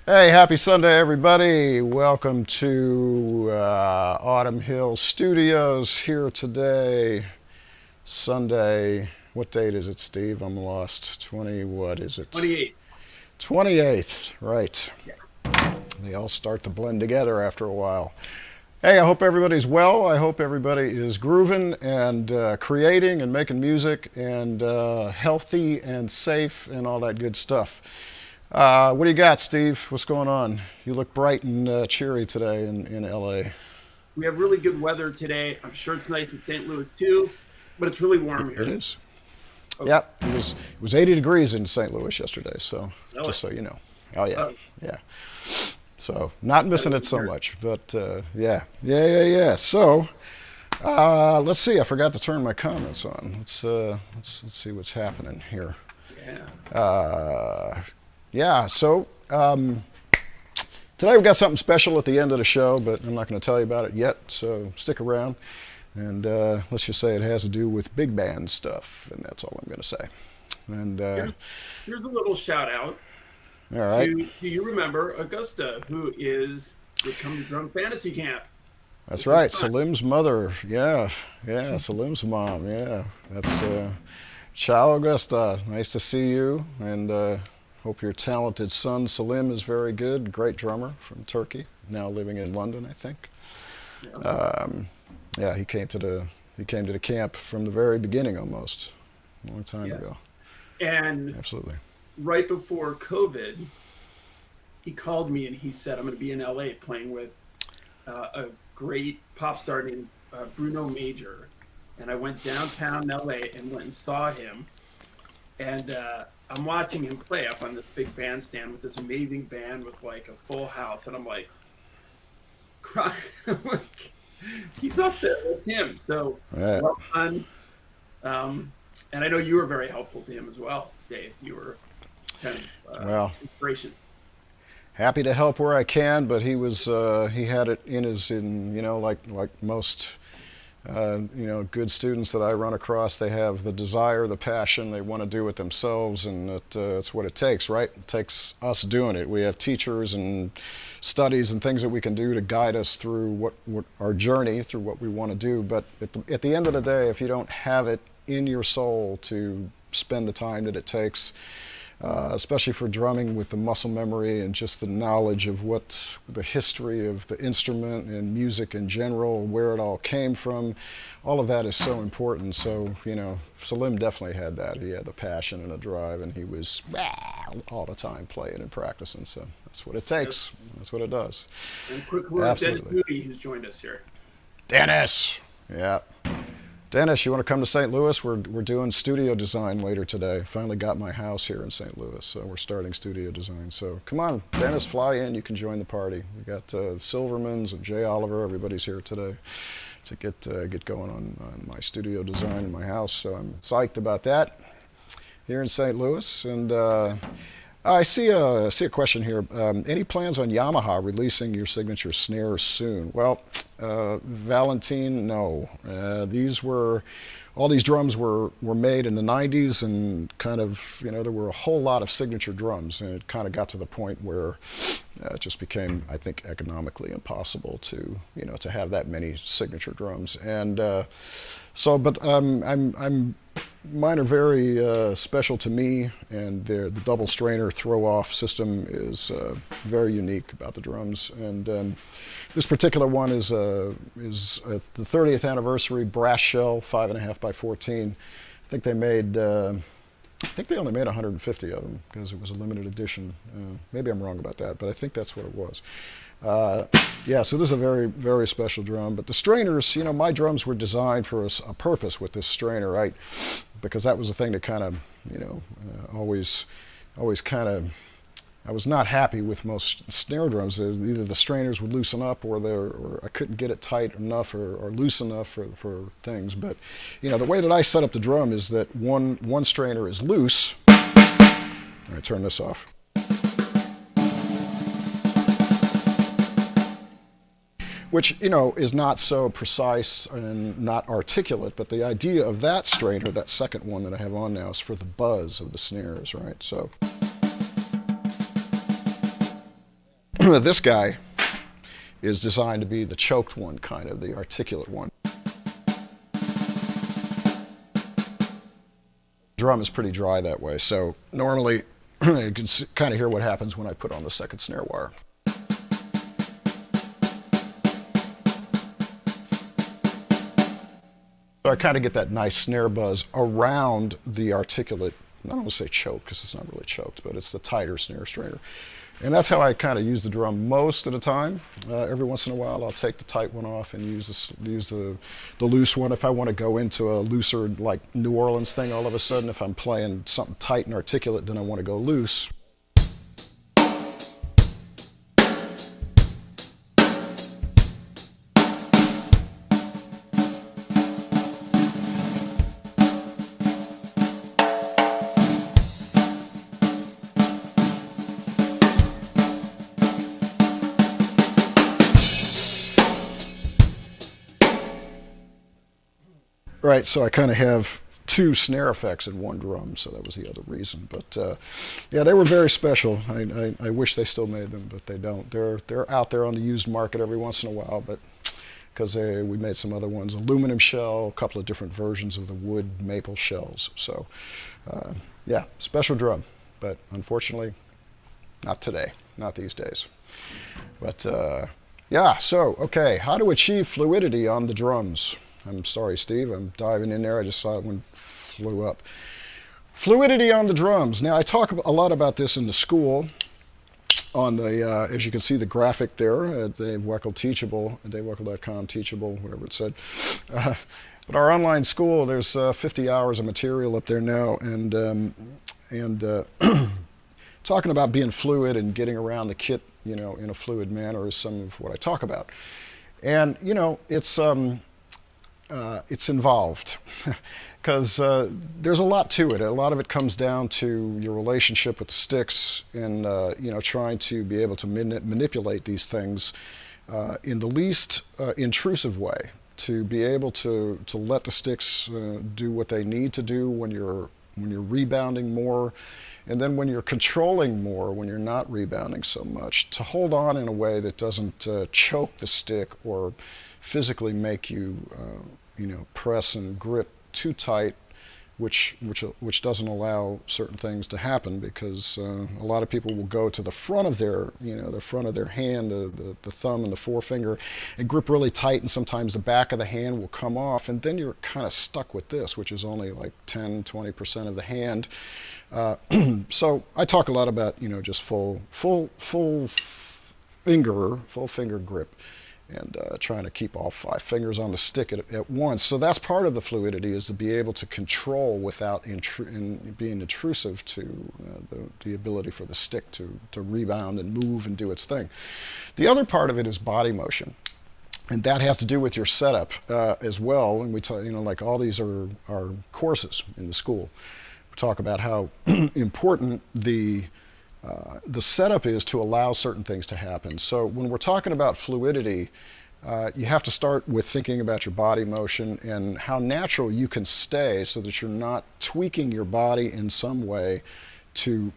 Hey, happy Sunday, everybody. Welcome to Autumn Hill Studios here today, Sunday. What date is it, Steve? I'm lost. 20, what is it? 28. 28th, right. Yeah. They all start to blend together after a while. Hey, I hope everybody's well. I hope everybody is grooving and creating and making music and healthy and safe and all that good stuff. What do you got, Steve? What's going on? You look bright and cheery today in LA. We have really good weather today. I'm sure it's nice in St. Louis too, but it's really warm It here. is. Okay. Yep, it was 80 degrees in St. Louis yesterday. So Really? just so you know. Oh yeah, Oh, yeah. So not better missing it than so here. much, but yeah. So let's see. I forgot to turn my comments on. Let's see what's happening here. Yeah. Uh, yeah. So today we've got something special at the end of the show, but I'm not going to tell you about it yet. So stick around, and let's just say it has to do with big band stuff, and that's all I'm going to say. And Here, here's a little shout out all right. to, do you remember Augusta, who would come to Drum Fantasy Camp the That's first right, time? Salim's mother. Yeah, Salim's mom. Yeah, that's Ciao Augusta. Nice to see you, and hope your talented son Salim is very good. Great drummer from Turkey, now living in London, I think. Yeah. Um, yeah, he came to the camp from the very beginning, almost a long time Yes. ago. And Absolutely. right before COVID, he called me and he said, I'm going to be in LA playing with a great pop star named Bruno Major. And I went downtown LA and went and saw him. And I'm watching him play up on this big bandstand with this amazing band with like a full house. And I'm like, crying. He's up there with him. So Yeah. well done. And I know you were very helpful to him as well, Dave. You were kind of Well, inspiration. happy to help where I can, but he had it in like most good students that I run across. They have the desire, the passion. They want to do it themselves, and it's what it takes, right? It takes us doing it. We have teachers and studies and things that we can do to guide us through what our journey, through what we want to do. But at the end of the day, if you don't have it in your soul to spend the time that it takes, especially for drumming, with the muscle memory and just the knowledge of what the history of the instrument and music in general, where it all came from, all of that is so important. So, Salim definitely had that. He had the passion and the drive, and he was all the time playing and practicing. So that's what it Yes. takes. That's what it does. And quick word, Dennis Absolutely. Moody, who's joined us here. Dennis! Yeah. Dennis, you want to come to St. Louis? We're doing studio design later today. Finally got my house here in St. Louis, so we're starting studio design. So come on, Dennis, fly in. You can join the party. We got Silvermans and Jay Oliver. Everybody's here today to get going on my studio design in my house. So I'm psyched about that here in St. Louis. And I see a question here. Any plans on Yamaha releasing your signature snare soon? Well, Valentine, no. All these drums were made in the 90s, and kind of, there were a whole lot of signature drums, and it kind of got to the point where it just became, I think, economically impossible to have that many signature drums. And but mine are very special to me, and the double strainer throw-off system is very unique about the drums. And this particular one is the 30th anniversary brass shell, 5.5 by 14. I think they only made 150 of them because it was a limited edition. Maybe I'm wrong about that, but I think that's what it was. Yeah, so this is a very, very special drum. But the strainers, my drums were designed for a purpose with this strainer, right? Because that was the thing that kind of, always kind of, I was not happy with most snare drums. Either the strainers would loosen up, or I couldn't get it tight enough or loose enough for things. But, the way that I set up the drum is that one strainer is loose. All right, turn this off. Which is not so precise and not articulate, but the idea of that strainer, that second one that I have on now, is for the buzz of the snares, right? So this guy is designed to be the choked one, kind of, the articulate one. Drum is pretty dry that way, so normally you can kind of hear what happens when I put on the second snare wire. So I kind of get that nice snare buzz around the articulate, I don't want to say choked because it's not really choked, but it's the tighter snare strainer. And that's how I kind of use the drum most of the time. Every once in a while I'll take the tight one off and use the loose one. If I want to go into a looser, like New Orleans thing all of a sudden, if I'm playing something tight and articulate, then I want to go loose. Right, so I kind of have two snare effects in one drum, so that was the other reason. But yeah, they were very special. I wish they still made them, but they don't. They're out there on the used market every once in a while, but because we made some other ones, aluminum shell, a couple of different versions of the wood maple shells. So yeah, special drum, but unfortunately, not today, not these days. But yeah, so okay, how to achieve fluidity on the drums. I'm sorry, Steve, I'm diving in there. I just saw it when it flew up. Fluidity on the drums. Now, I talk a lot about this in the school on the, as you can see, the graphic there at Dave Weckl Teachable, DaveWeckl.com Teachable, whatever it said. But our online school, there's 50 hours of material up there now, and talking about being fluid and getting around the kit, you know, in a fluid manner is some of what I talk about. And, you know, it's involved because there's a lot to it. A lot of it comes down to your relationship with the sticks and you know, trying to be able to manipulate these things in the least intrusive way, to be able to let the sticks do what they need to do when you're rebounding more, and then when you're controlling more, when you're not rebounding so much, to hold on in a way that doesn't choke the stick or physically make you, you know, press and grip too tight, which doesn't allow certain things to happen, because a lot of people will go to the front of their, you know, the front of their hand, the thumb and the forefinger, and grip really tight, and sometimes the back of the hand will come off, and then you're kind of stuck with this, which is only like 10-20% of the hand. So I talk a lot about, you know, just full finger grip, and trying to keep all 5 fingers on the stick at once. So that's part of the fluidity, is to be able to control without being intrusive to the ability for the stick to rebound and move and do its thing. The other part of it is body motion, and that has to do with your setup as well. And we talk, you know, like all these are courses in the school. We talk about how important the setup is to allow certain things to happen. So when we're talking about fluidity, you have to start with thinking about your body motion and how natural you can stay, so that you're not tweaking your body in some way to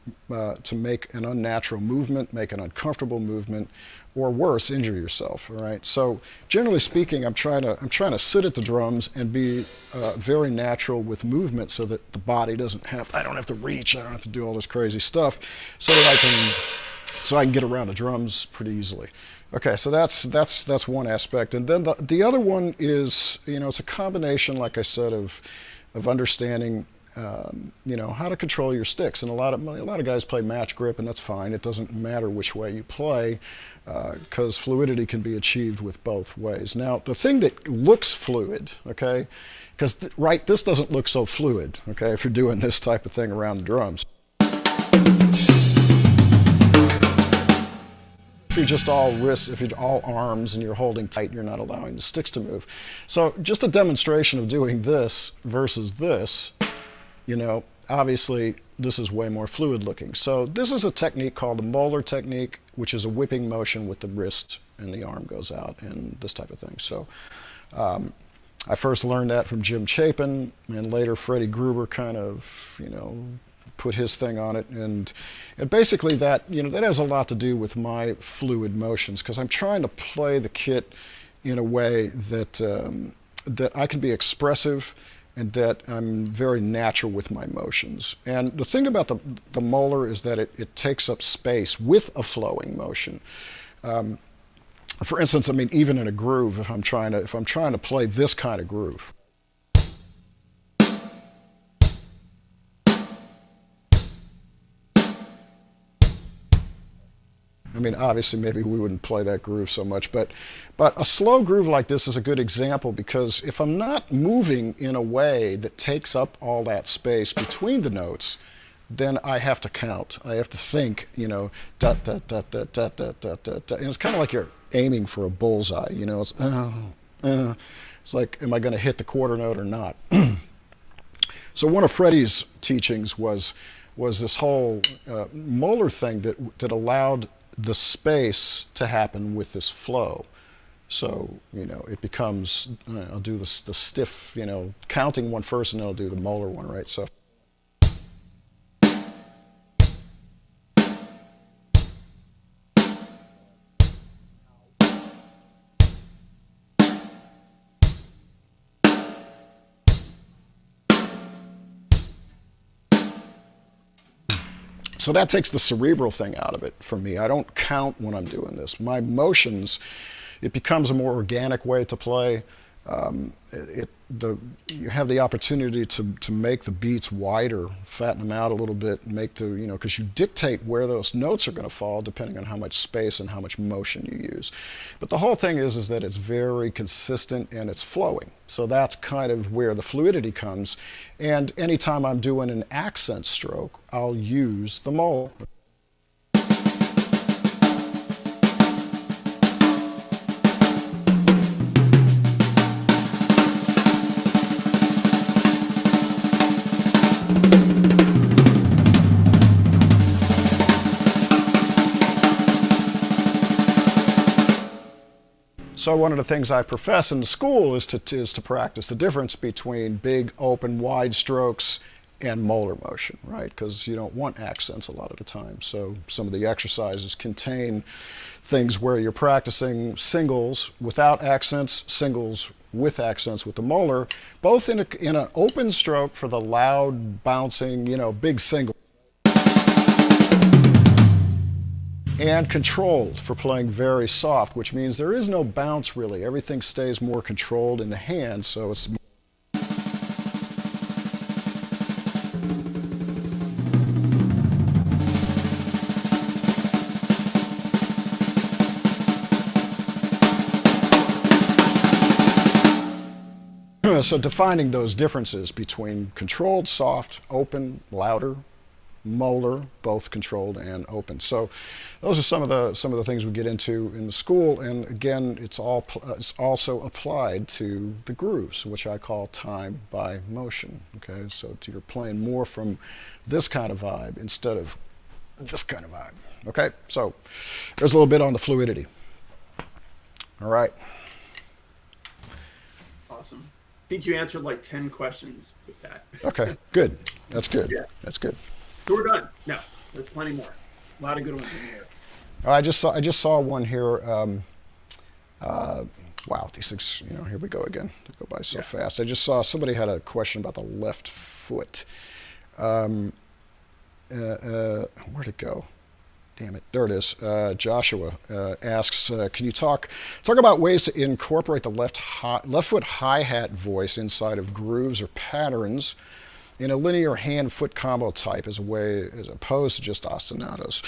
make an unnatural movement, make an uncomfortable movement, or worse, injure yourself. All right. So generally speaking, I'm trying to sit at the drums and be very natural with movement, so that the body I don't have to reach, I don't have to do all this crazy stuff, so that I can get around the drums pretty easily. Okay, so that's one aspect, and then the other one is, you know, it's a combination, like I said, of understanding, you know, how to control your sticks. And a lot of guys play match grip, and that's fine. It doesn't matter which way you play, because fluidity can be achieved with both ways. Now, the thing that looks fluid, okay, because this doesn't look so fluid, okay, if you're doing this type of thing around the drums. If you're just all wrists, if you're all arms and you're holding tight and you're not allowing the sticks to move. So just a demonstration of doing this versus this, you know, obviously this is way more fluid looking. So this is a technique called the Moeller technique, which is a whipping motion with the wrist and the arm goes out and this type of thing. So I first learned that from Jim Chapin, and later Freddie Gruber kind of, you know, put his thing on it, and basically that, you know, that has a lot to do with my fluid motions, because I'm trying to play the kit in a way that that I can be expressive and that I'm very natural with my motions. And the thing about the molar is that it takes up space with a flowing motion. For instance, I mean, even in a groove, if I'm trying to play this kind of groove, I mean, obviously, maybe we wouldn't play that groove so much, but a slow groove like this is a good example, because if I'm not moving in a way that takes up all that space between the notes, then I have to count. I have to think, you know, da da da da da da da da da, and it's kind of like you're aiming for a bullseye. You know, it's like, am I going to hit the quarter note or not? So one of Freddie's teachings was this whole molar thing that allowed the space to happen with this flow. So, you know, it becomes, I'll do the stiff, you know, counting one first, and then I'll do the molar one, right? So. So that takes the cerebral thing out of it for me. I don't count when I'm doing this. My motions, it becomes a more organic way to play. You have the opportunity to make the beats wider, fatten them out a little bit, make the, you know, because you dictate where those notes are going to fall depending on how much space and how much motion you use. But the whole thing is that it's very consistent and it's flowing. So that's kind of where the fluidity comes. And anytime I'm doing an accent stroke, I'll use the molar. So one of the things I profess in the school is to practice the difference between big, open, wide strokes and molar motion, right? Because you don't want accents a lot of the time. So some of the exercises contain things where you're practicing singles without accents, singles with accents with the molar, both in an open stroke for the loud, bouncing, you know, big single, and controlled for playing very soft, which means there is no bounce really. Everything stays more controlled in the hand, so it's so defining those differences between controlled, soft, open, louder, molar, both controlled and open. So those are some of the things we get into in the school, and again, it's also applied to the grooves, which I call time by motion. Okay, so you're playing more from this kind of vibe instead of this kind of vibe. Okay, so there's a little bit on the fluidity. All right. Awesome. I think you answered like 10 questions with that. Okay, good. That's good. Yeah. That's good. So we're done. No, there's plenty more. A lot of good ones in here. I just saw one here. Wow, these things, you know, here we go again. They go by so fast. I just saw somebody had a question about the left foot. Where'd it go? Damn it, there it is. Joshua asks, can you talk about ways to incorporate the left foot hi-hat voice inside of grooves or patterns in a linear hand-foot combo type as opposed to just ostinatos?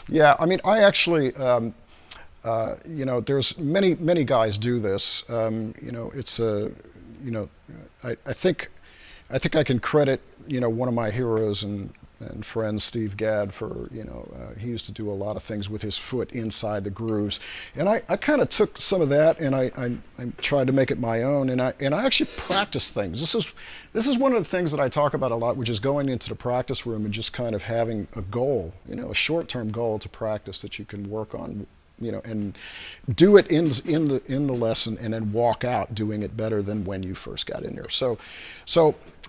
Yeah, I mean, I actually, you know, there's many guys do this. You know, it's a, you know, I think I can credit, you know, one of my heroes and friend Steve Gadd for, you know, he used to do a lot of things with his foot inside the grooves, and I kind of took some of that and I tried to make it my own, and I actually practice things. This is one of the things that I talk about a lot, which is going into the practice room and just kind of having a goal, you know, a short-term goal to practice that you can work on, you know, and do it in the lesson, and then walk out doing it better than when you first got in there. So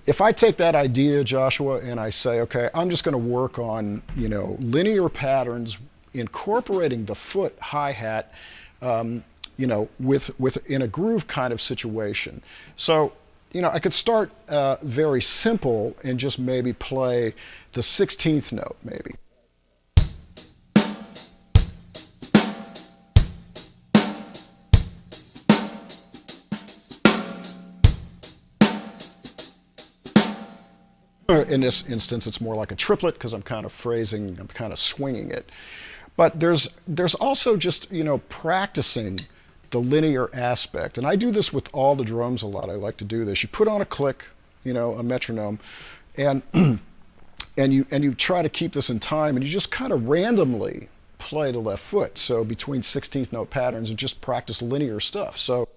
if I take that idea, Joshua, and I say, okay, I'm just going to work on, linear patterns, incorporating the foot hi-hat, with in a groove kind of situation. So, I could start very simple and just maybe play the 16th note, maybe. In this instance, it's more like a triplet because I'm kind of phrasing, I'm kind of swinging it. But there's also just, practicing the linear aspect. And I do this with all the drums a lot. I like to do this. You put on a click, a metronome, and and you try to keep this in time, and you just kind of randomly play the left foot. So between 16th note patterns, and just practice linear stuff. So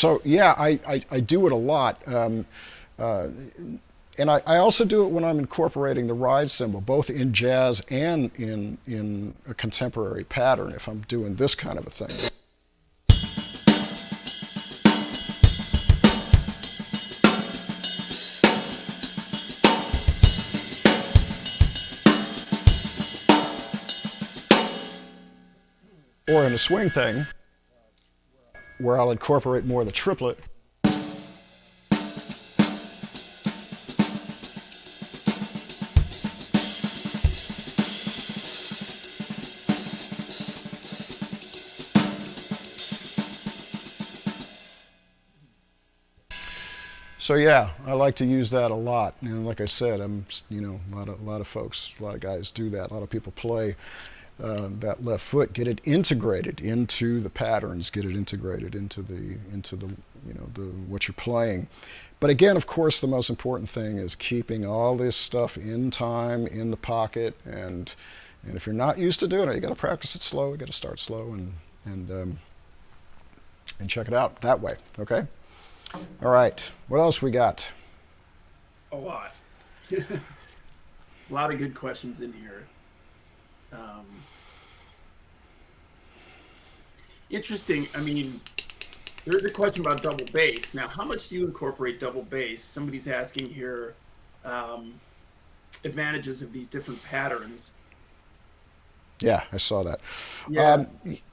So yeah, I do it a lot, and I also do it when I'm incorporating the ride cymbal, both in jazz and in a contemporary pattern. If I'm doing this kind of a thing. Or in a swing thing, where I'll incorporate more of the triplet. So yeah, I like to use that a lot. And like I said, a lot of folks, a lot of guys do that. A lot of people play that left foot, get it integrated into the patterns, get it integrated into the what you're playing. But again, of course, the most important thing is keeping all this stuff in time, in the pocket, and if you're not used to doing it, you got to practice it slow. You got to start slow and check it out that way. Okay. All right. What else we got? A lot. A lot of good questions in here. Interesting. I mean, there's a question about double bass. Now, how much do you incorporate double bass? Somebody's asking here advantages of these different patterns. Yeah, I saw that. Yeah.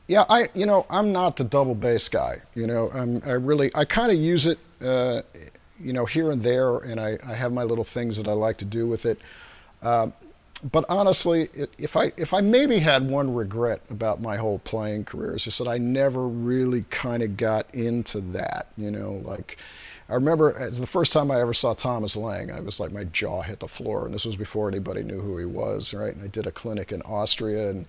Yeah, I'm not the double bass guy. I kind of use it, here and there, and I have my little things that I like to do with it. But honestly, if I maybe had one regret about my whole playing career, it's just that I never really kind of got into that. Like I remember as the first time I ever saw Thomas Lang, I was like, my jaw hit the floor, and this was before anybody knew who he was, right? And I did a clinic in Austria, and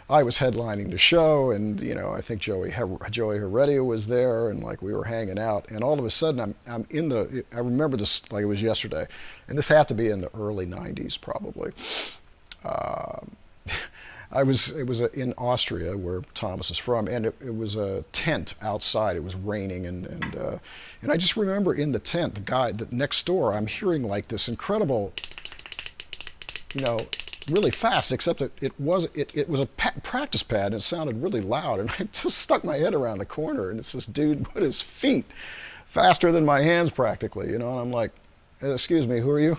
I was headlining the show, and I think Joey Heredia was there, and like we were hanging out, and all of a sudden I'm in the. I remember this like it was yesterday, and this had to be in the early '90s probably. It was in Austria where Thomas is from, and it was a tent outside. It was raining, and I just remember in the tent, the guy that next door, I'm hearing like this incredible, really fast, except that it was a practice pad, and it sounded really loud, and I just stuck my head around the corner, and it's this dude with his feet faster than my hands practically, and I'm like, excuse me, who are you?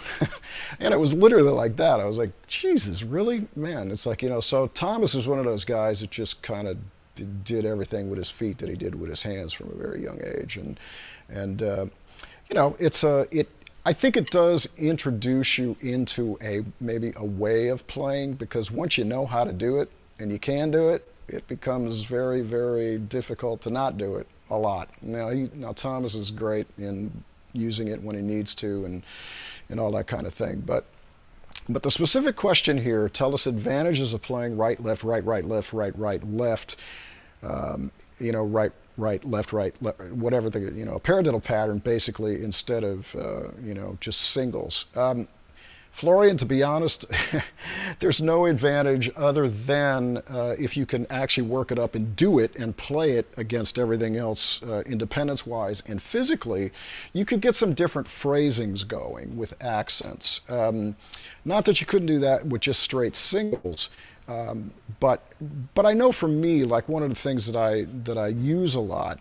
And it was literally like that. I was like, Jesus, really? Man, it's like, so Thomas is one of those guys that just kind of did everything with his feet that he did with his hands from a very young age. And I think it does introduce you into maybe a way of playing, because once you know how to do it and you can do it, it becomes very, very difficult to not do it a lot. Now Thomas is great in using it when he needs to and all that kind of thing. But But the specific question here, tell us advantages of playing right, left, right, right, left, right, right, left, right, right, left, right, left, whatever the, a paradiddle pattern basically instead of, just singles. Florian, to be honest, there's no advantage other than if you can actually work it up and do it and play it against everything else independence-wise and physically, you could get some different phrasings going with accents. Not that you couldn't do that with just straight singles, but I know for me, like one of the things that I use a lot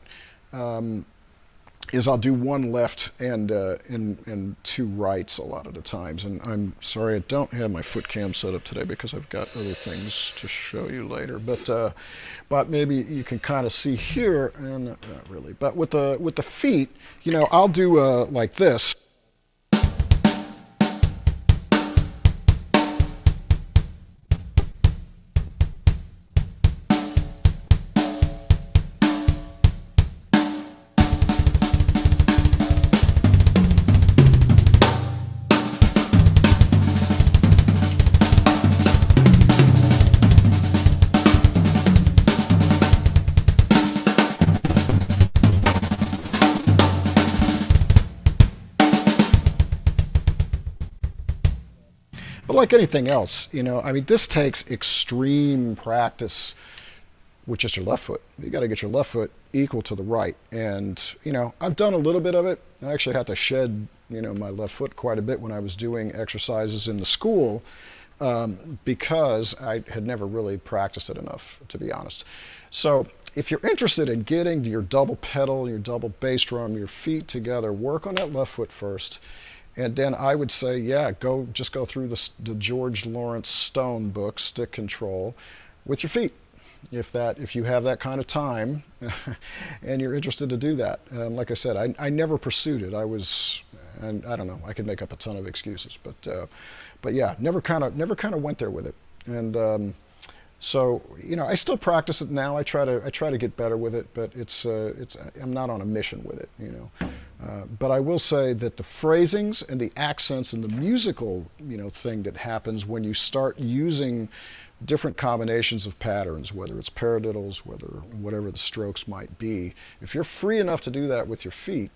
is I'll do one left and two rights a lot of the times. And I'm sorry I don't have my foot cam set up today because I've got other things to show you later. But maybe you can kind of see here, and not really. But with the feet, I'll do like this. But like anything else, this takes extreme practice with just your left foot. You got to get your left foot equal to the right. And, I've done a little bit of it. I actually had to shed, my left foot quite a bit when I was doing exercises in the school because I had never really practiced it enough, to be honest. So if you're interested in getting your double pedal, your double bass drum, your feet together, work on that left foot first. And then I would say, just go through the George Lawrence Stone book, Stick Control, with your feet. If you have that kind of time and you're interested to do that. Like I said, I never pursued it. And I don't know, I could make up a ton of excuses, but yeah, never kind of went there with it. And so I still practice it now. I try to get better with it, but I'm not on a mission with it, But I will say that the phrasings and the accents and the musical, thing that happens when you start using different combinations of patterns, whether it's paradiddles, whatever the strokes might be, if you're free enough to do that with your feet,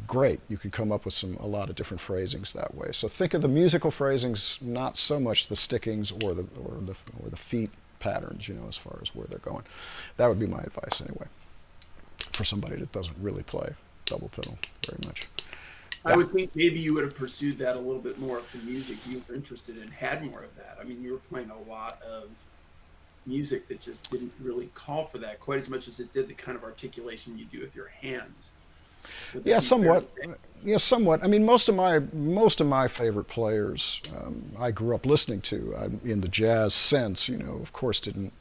great. You can come up with a lot of different phrasings that way. So think of the musical phrasings, not so much the stickings or the feet patterns, as far as where they're going. That would be my advice anyway, for somebody that doesn't really play double pedal very much. I would think maybe you would have pursued that a little bit more if the music you were interested in had more of that. I mean, you were playing a lot of music that just didn't really call for that quite as much as it did the kind of articulation you do with your hands. Yeah, somewhat. Yeah, somewhat. I mean, most of my favorite players I grew up listening to in the jazz sense. Of course, didn't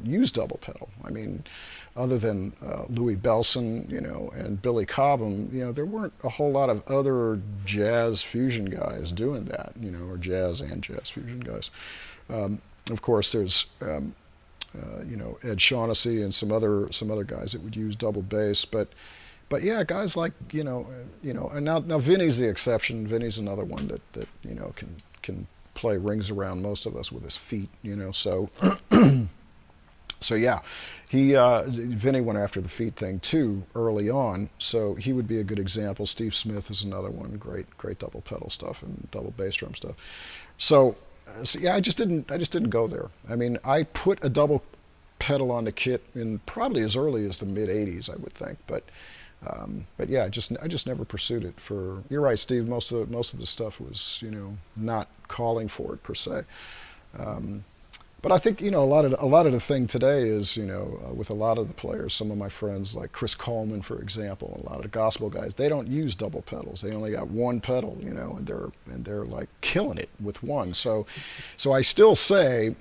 use double pedal. I mean, other than Louis Bellson, and Billy Cobham, there weren't a whole lot of other jazz fusion guys doing that, or jazz and jazz fusion guys. Of course, there's Ed Shaughnessy and some other guys that would use double bass, but yeah, guys like and now Vinny's the exception. Vinny's another one that can play rings around most of us with his feet, so. So yeah, Vinny went after the feet thing too early on, so he would be a good example. Steve Smith is another one, great double pedal stuff and double bass drum stuff. So yeah, I just didn't go there. I mean, I put a double pedal on the kit in probably as early as the mid '80s, I would think, but yeah, I just never pursued it. You're right, Steve. Most of the stuff was not calling for it per se. But I think a lot of the thing today is with a lot of the players, some of my friends like Chris Coleman, for example, a lot of the gospel guys, they don't use double pedals. They only got one pedal, and they're like killing it with one. So I still say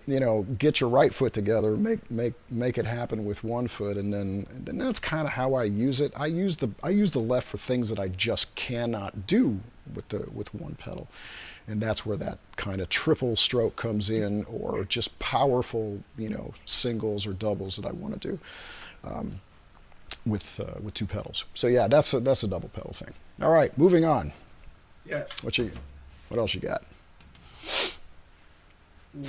get your right foot together, make it happen with one foot, and then that's kind of how I use it. I use the left for things that I just cannot do with one pedal. And that's where that kind of triple stroke comes in, or just powerful, singles or doubles that I want to do with two pedals. So yeah, that's a double pedal thing. All right, moving on. Yes. What else you got?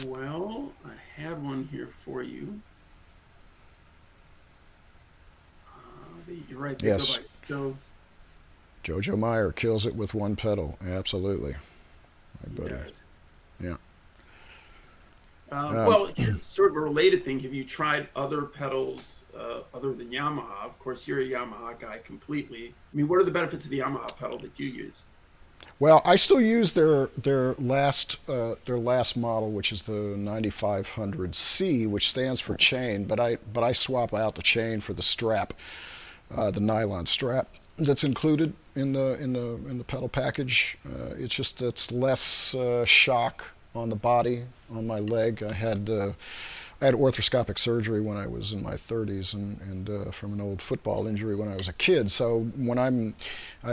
Well, I had one here for you. You're right. They go Yes, by so. Jojo Meyer kills it with one pedal. Absolutely, He my buddy. does. Yeah. Um, Well, here's sort of a related thing. Have you tried other pedals other than Yamaha? Of course, you're a Yamaha guy completely. I mean, what are the benefits of the Yamaha pedal that you use? well, I still use their last model, which is the 9500C, which stands for chain. But I swap out the chain for the strap, the nylon strap that's included in the pedal package. It's less shock on the body, on my leg. I had arthroscopic surgery when I was in my 30s, and from an old football injury when I was a kid. So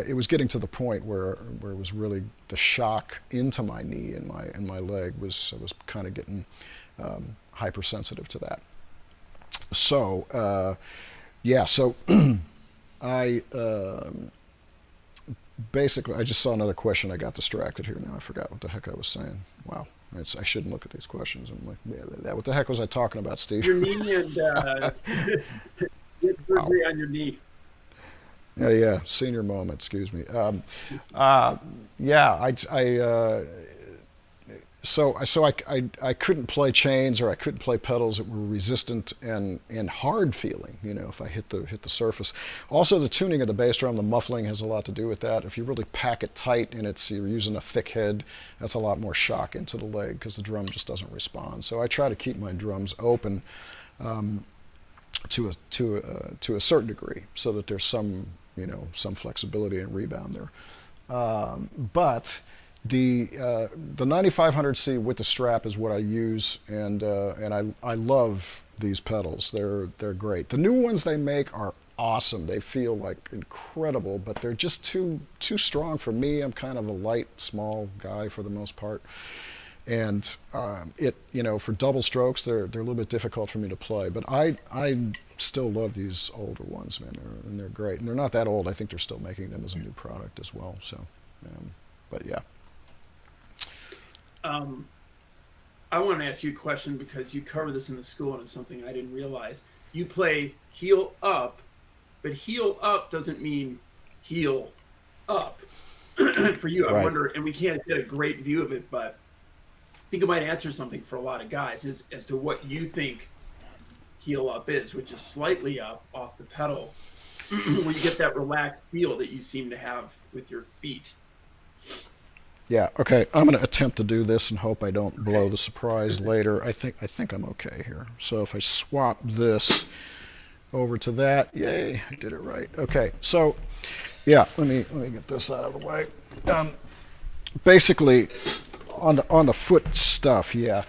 it was getting to the point where it was really the shock into my knee and my leg I was kind of getting hypersensitive to that. So yeah, so I basically, I just saw another question. I got distracted here. Now I forgot what the heck I was saying. Wow. I shouldn't look at these questions. I'm like, yeah, what the heck was I talking about, Steve? Your knee and you had Wow. surgery on your knee. Yeah, senior moment, excuse me. Yeah, I couldn't play chains, or I couldn't play pedals that were resistant and hard feeling, if I hit the surface. Also, the tuning of the bass drum, the muffling has a lot to do with that. If you really pack it tight and you're using a thick head, that's a lot more shock into the leg because the drum just doesn't respond. So I try to keep my drums open to a certain degree, so that there's some flexibility and rebound there. But the 9500C with the strap is what I use, and I love these pedals. They're great. The new ones they make are awesome. They feel like incredible, but they're just too strong for me. I'm kind of a light, small guy for the most part, and for double strokes they're a little bit difficult for me to play. But I still love these older ones, man, and they're great. And they're not that old. I think they're still making them as a new product as well. So, but yeah. I want to ask you a question because you cover this in the school and it's something I didn't realize. You play heel up, but heel up doesn't mean heel up. For you, I Right. wonder, and we can't get a great view of it, but I think it might answer something for a lot of guys as to what you think heel up is, which is slightly up off the pedal, where you get that relaxed feel that you seem to have with your feet. Yeah, okay. I'm going to attempt to do this and hope I don't blow Okay. the surprise later. I think I'm okay here. So if I swap this over to that, yay, I did it right. Okay, so yeah, let me get this out of the way. Basically, on the foot stuff, yeah.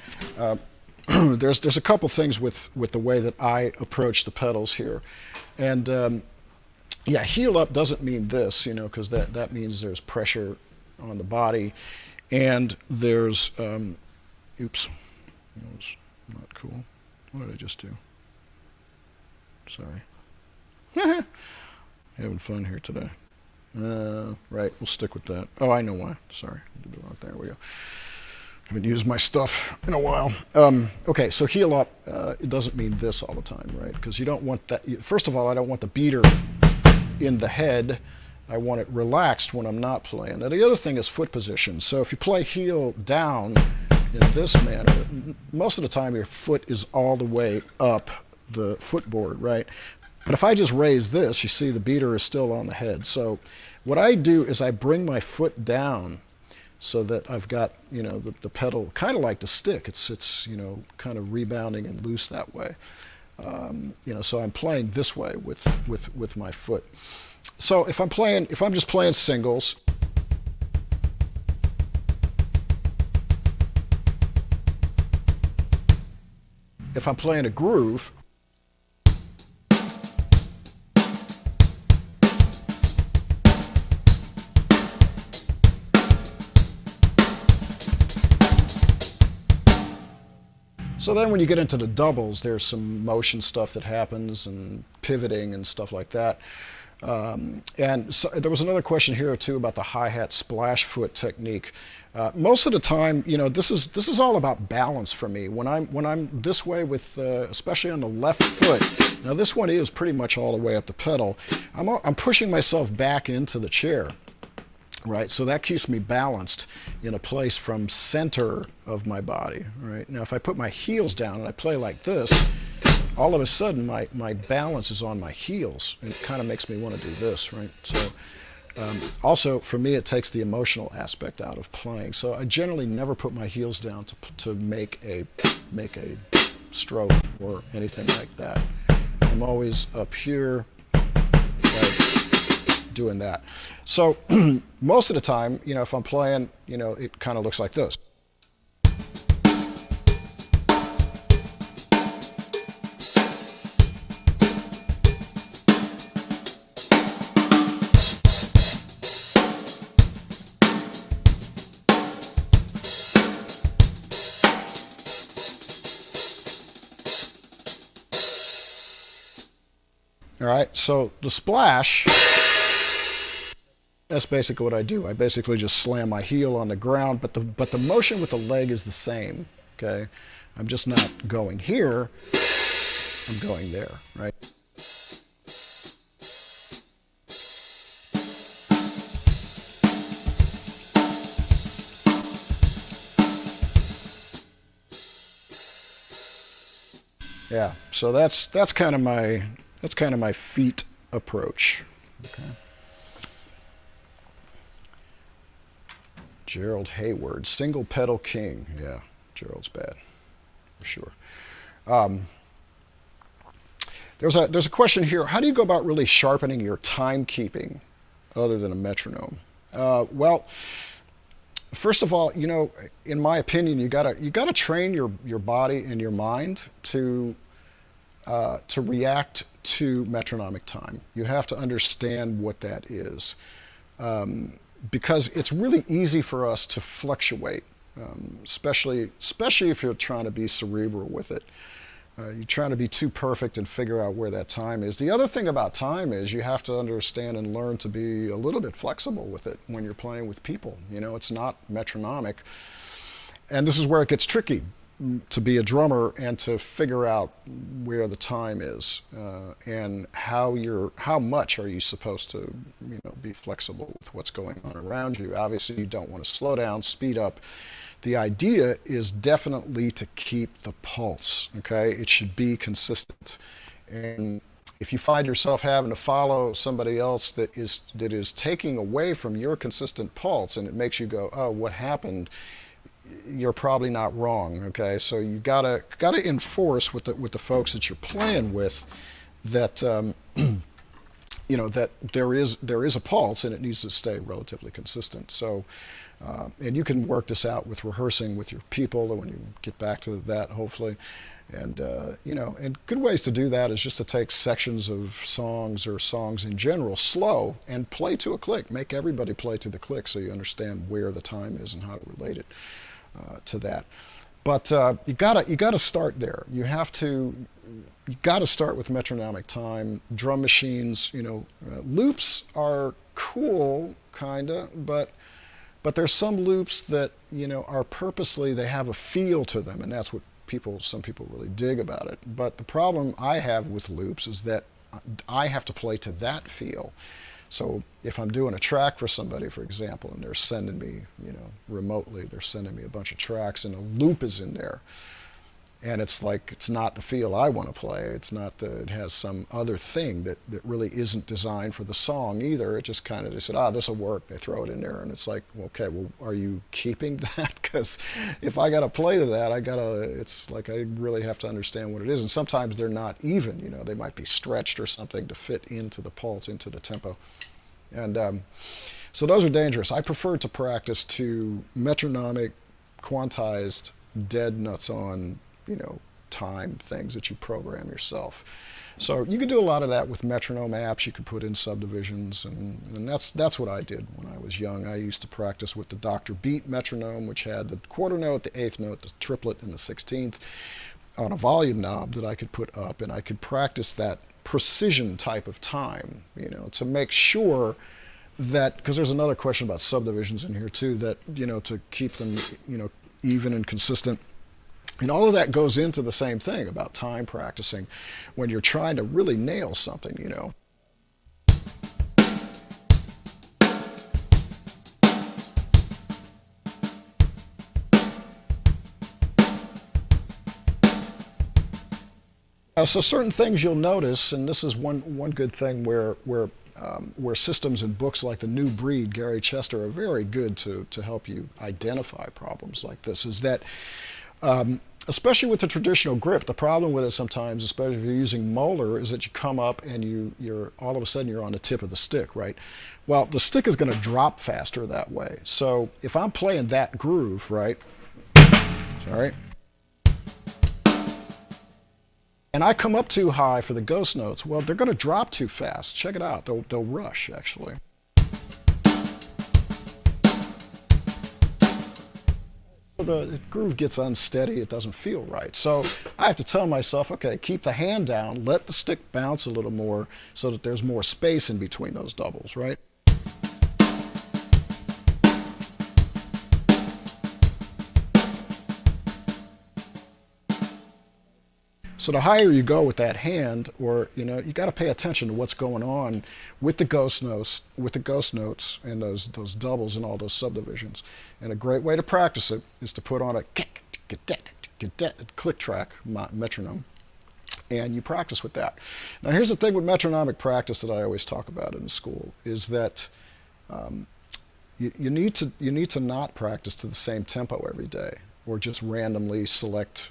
There's a couple things with the way that I approach the pedals here, and yeah, heel up doesn't mean this, because that means there's pressure on the body, and there's oops, that was not cool. What did I just do? Sorry. Having fun here today. Right, we'll stick with that. Oh, I know why. Sorry, there we go. Haven't used my stuff in a while. Okay, so heel up, it doesn't mean this all the time, right? Because you don't want that. First of all, I don't want the beater in the head. I want it relaxed when I'm not playing. Now, the other thing is foot position. So if you play heel down in this manner, most of the time your foot is all the way up the footboard, right? But if I just raise this, you see the beater is still on the head. So what I do is I bring my foot down so that I've got, the pedal kind of like the stick. It's kind of rebounding and loose that way. So I'm playing this way with my foot. So if I'm just playing singles, if I'm playing a groove, so then when you get into the doubles, there's some motion stuff that happens and pivoting and stuff like that. And so there was another question here too about the hi-hat splash foot technique. Most of the time, this is all about balance for me. When I'm this way with, especially on the left foot. Now this one is pretty much all the way up the pedal. I'm pushing myself back into the chair, right? So that keeps me balanced in a place from center of my body, right? Now if I put my heels down and I play like this, all of a sudden my balance is on my heels, and it kind of makes me want to do this, right? So also for me it takes the emotional aspect out of playing. So I generally never put my heels down to make a stroke or anything like that. I'm always up here, right, doing that. So most of the time, if I'm playing, it kind of looks like this. All right, so the splash, that's basically what I do. I basically just slam my heel on the ground, but the motion with the leg is the same, okay? I'm just not going here, I'm going there, right? Yeah, so that's kind of my feet approach. Okay. Gerald Hayward, single pedal king. Yeah, Gerald's bad, for sure. There's a question here. How do you go about really sharpening your timekeeping other than a metronome? Well, first of all, in my opinion, you gotta train your body and your mind to react to metronomic time. You have to understand what that is, because it's really easy for us to fluctuate, especially if you're trying to be cerebral with it. You're trying to be too perfect and figure out where that time is. The other thing about time is you have to understand and learn to be a little bit flexible with it when you're playing with people. It's not metronomic, and this is where it gets tricky to be a drummer and to figure out where the time is, and how much are you supposed to be flexible with what's going on around you. Obviously you don't want to slow down, speed up. The idea is definitely to keep the pulse, okay? It should be consistent. And if you find yourself having to follow somebody else that is taking away from your consistent pulse, and it makes you go, oh, what happened? You're probably not wrong, okay? So you gotta enforce with the folks that you're playing with that that there is a pulse and it needs to stay relatively consistent. So and you can work this out with rehearsing with your people when you get back to that, hopefully. And and good ways to do that is just to take sections of songs or songs in general slow and play to a click. Make everybody play to the click so you understand where the time is and how to relate it to that. But you gotta start there. You gotta start with metronomic time. Drum machines, loops are cool, kinda, but there's some loops that are purposely, they have a feel to them, and that's what some people really dig about it. But the problem I have with loops is that I have to play to that feel. So if I'm doing a track for somebody, for example, and they're sending me, remotely, they're sending me a bunch of tracks and a loop is in there, and it's not the feel I want to play. It's not it has some other thing that really isn't designed for the song either. It just kind of, they said, this will work. They throw it in there, and it's like, well, okay, well, are you keeping that? Because if I got to play to that, it's like I really have to understand what it is. And sometimes they're not even, they might be stretched or something to fit into the pulse, into the tempo. And so those are dangerous. I prefer to practice to metronomic, quantized, dead nuts on, time things that you program yourself. So you can do a lot of that with metronome apps. You can put in subdivisions, and that's what I did when I was young. I used to practice with the Dr. Beat metronome, which had the quarter note, the eighth note, the triplet, and the 16th on a volume knob that I could put up, and I could practice that precision type of time, to make sure that, because there's another question about subdivisions in here too, that, to keep them, even and consistent. And all of that goes into the same thing about time practicing when you're trying to really nail something. So certain things you'll notice, and this is one good thing where systems and books like The New Breed, Gary Chester, are very good to help you identify problems like this, is that especially with the traditional grip, the problem with it sometimes, especially if you're using molar, is that you come up and you're all of a sudden you're on the tip of the stick, right? Well, the stick is going to drop faster that way. So if I'm playing that groove, right? Sorry. And I come up too high for the ghost notes, well, they're going to drop too fast. Check it out. They'll rush, actually. The groove gets unsteady, it doesn't feel right. So I have to tell myself, okay, keep the hand down, let the stick bounce a little more so that there's more space in between those doubles, right? So the higher you go with that hand, or you got to pay attention to what's going on with the ghost notes, and those doubles and all those subdivisions. And a great way to practice it is to put on a click track metronome, and you practice with that. Now here's the thing with metronomic practice that I always talk about in school is that you need to not practice to the same tempo every day, or just randomly select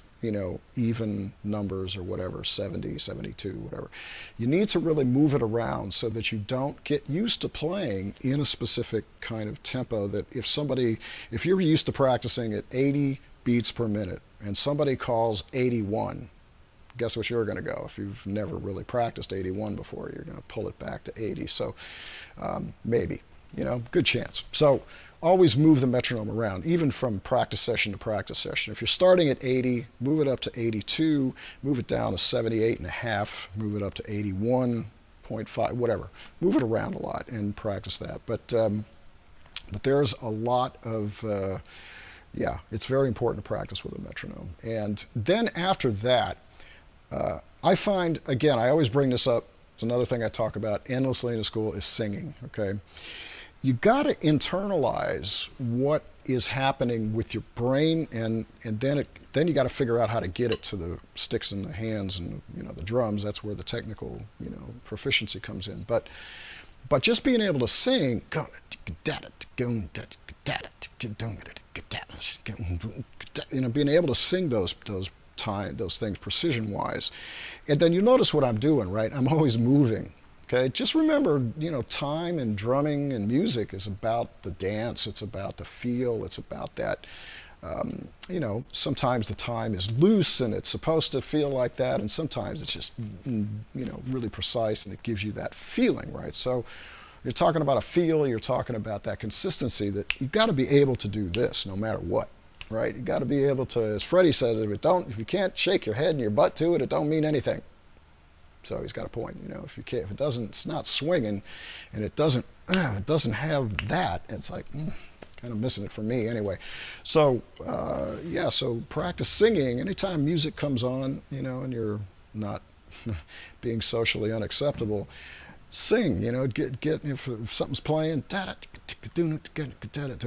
even numbers or whatever, 70, 72, whatever. You need to really move it around so that you don't get used to playing in a specific kind of tempo, that if you're used to practicing at 80 beats per minute and somebody calls 81, guess what you're going to go? If you've never really practiced 81 before, you're going to pull it back to 80. So maybe, good chance. So always move the metronome around, even from practice session to practice session. If you're starting at 80, move it up to 82, move it down to 78.5, move it up to 81.5, whatever. Move it around a lot and practice that. But there's a lot of, it's very important to practice with a metronome. And then after that, I find, again, I always bring this up, it's another thing I talk about endlessly in school, is singing, okay? You got to internalize what is happening with your brain, and then you got to figure out how to get it to the sticks and the hands and the drums. That's where the technical proficiency comes in. But just being able to sing, being able to sing those things precision wise, and then you notice what I'm doing, right? I'm always moving. Okay, just remember, time and drumming and music is about the dance. It's about the feel. It's about that. Sometimes the time is loose and it's supposed to feel like that, and sometimes it's just, really precise and it gives you that feeling, right? So you're talking about a feel. You're talking about that consistency. That you've got to be able to do this no matter what, right? You got to be able to, as Freddie says, if you can't shake your head and your butt to it, it don't mean anything. So he's got a point, if it's not swinging, and it doesn't have that, it's like kind of missing it for me anyway. So so practice singing anytime music comes on, and you're not being socially unacceptable. Sing, get if something's playing, to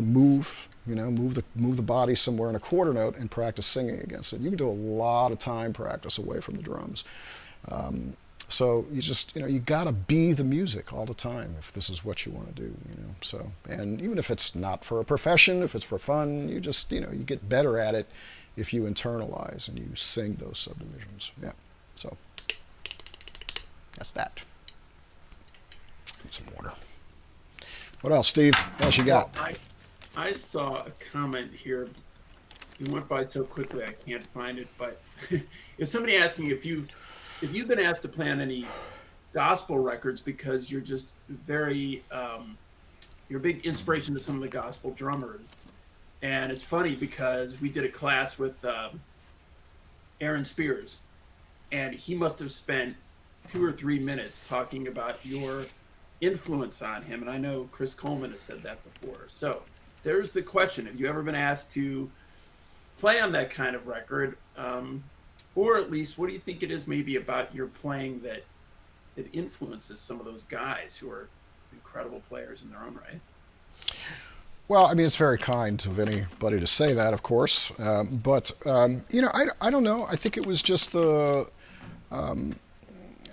move. Move the body somewhere in a quarter note and practice singing against it. You can do a lot of time practice away from the drums. So you just, you got to be the music all the time if this is what you want to do, So, and even if it's not for a profession, if it's for fun, you just, you get better at it if you internalize and you sing those subdivisions. Yeah. So that's that. Get some water. What else, Steve? What else you got? Well, I saw a comment here. It went by so quickly I can't find it, but if somebody asked me if you've been asked to play on any gospel records because you're just very you're a big inspiration to some of the gospel drummers. And it's funny because we did a class with Aaron Spears, and he must have spent 2 or 3 minutes talking about your influence on him. And I know Chris Coleman has said that before. So there's the question. Have you ever been asked to play on that kind of record? Or at least, what do you think it is maybe about your playing that influences some of those guys who are incredible players in their own right? Well, I mean, it's very kind of anybody to say that, of course. I don't know. I think it was just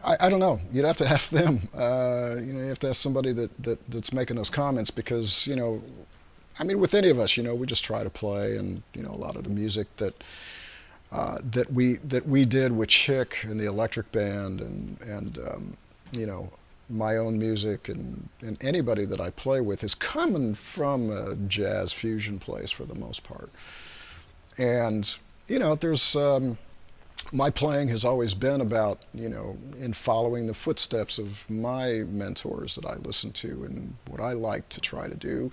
I don't know. You'd have to ask them. You have to ask somebody that's making those comments because, I mean, with any of us, we just try to play, and a lot of the music that we did with Chick and the Electric Band, and my own music, and anybody that I play with is coming from a jazz fusion place for the most part. And there's my playing has always been about in following the footsteps of my mentors that I listened to and what I like to try to do.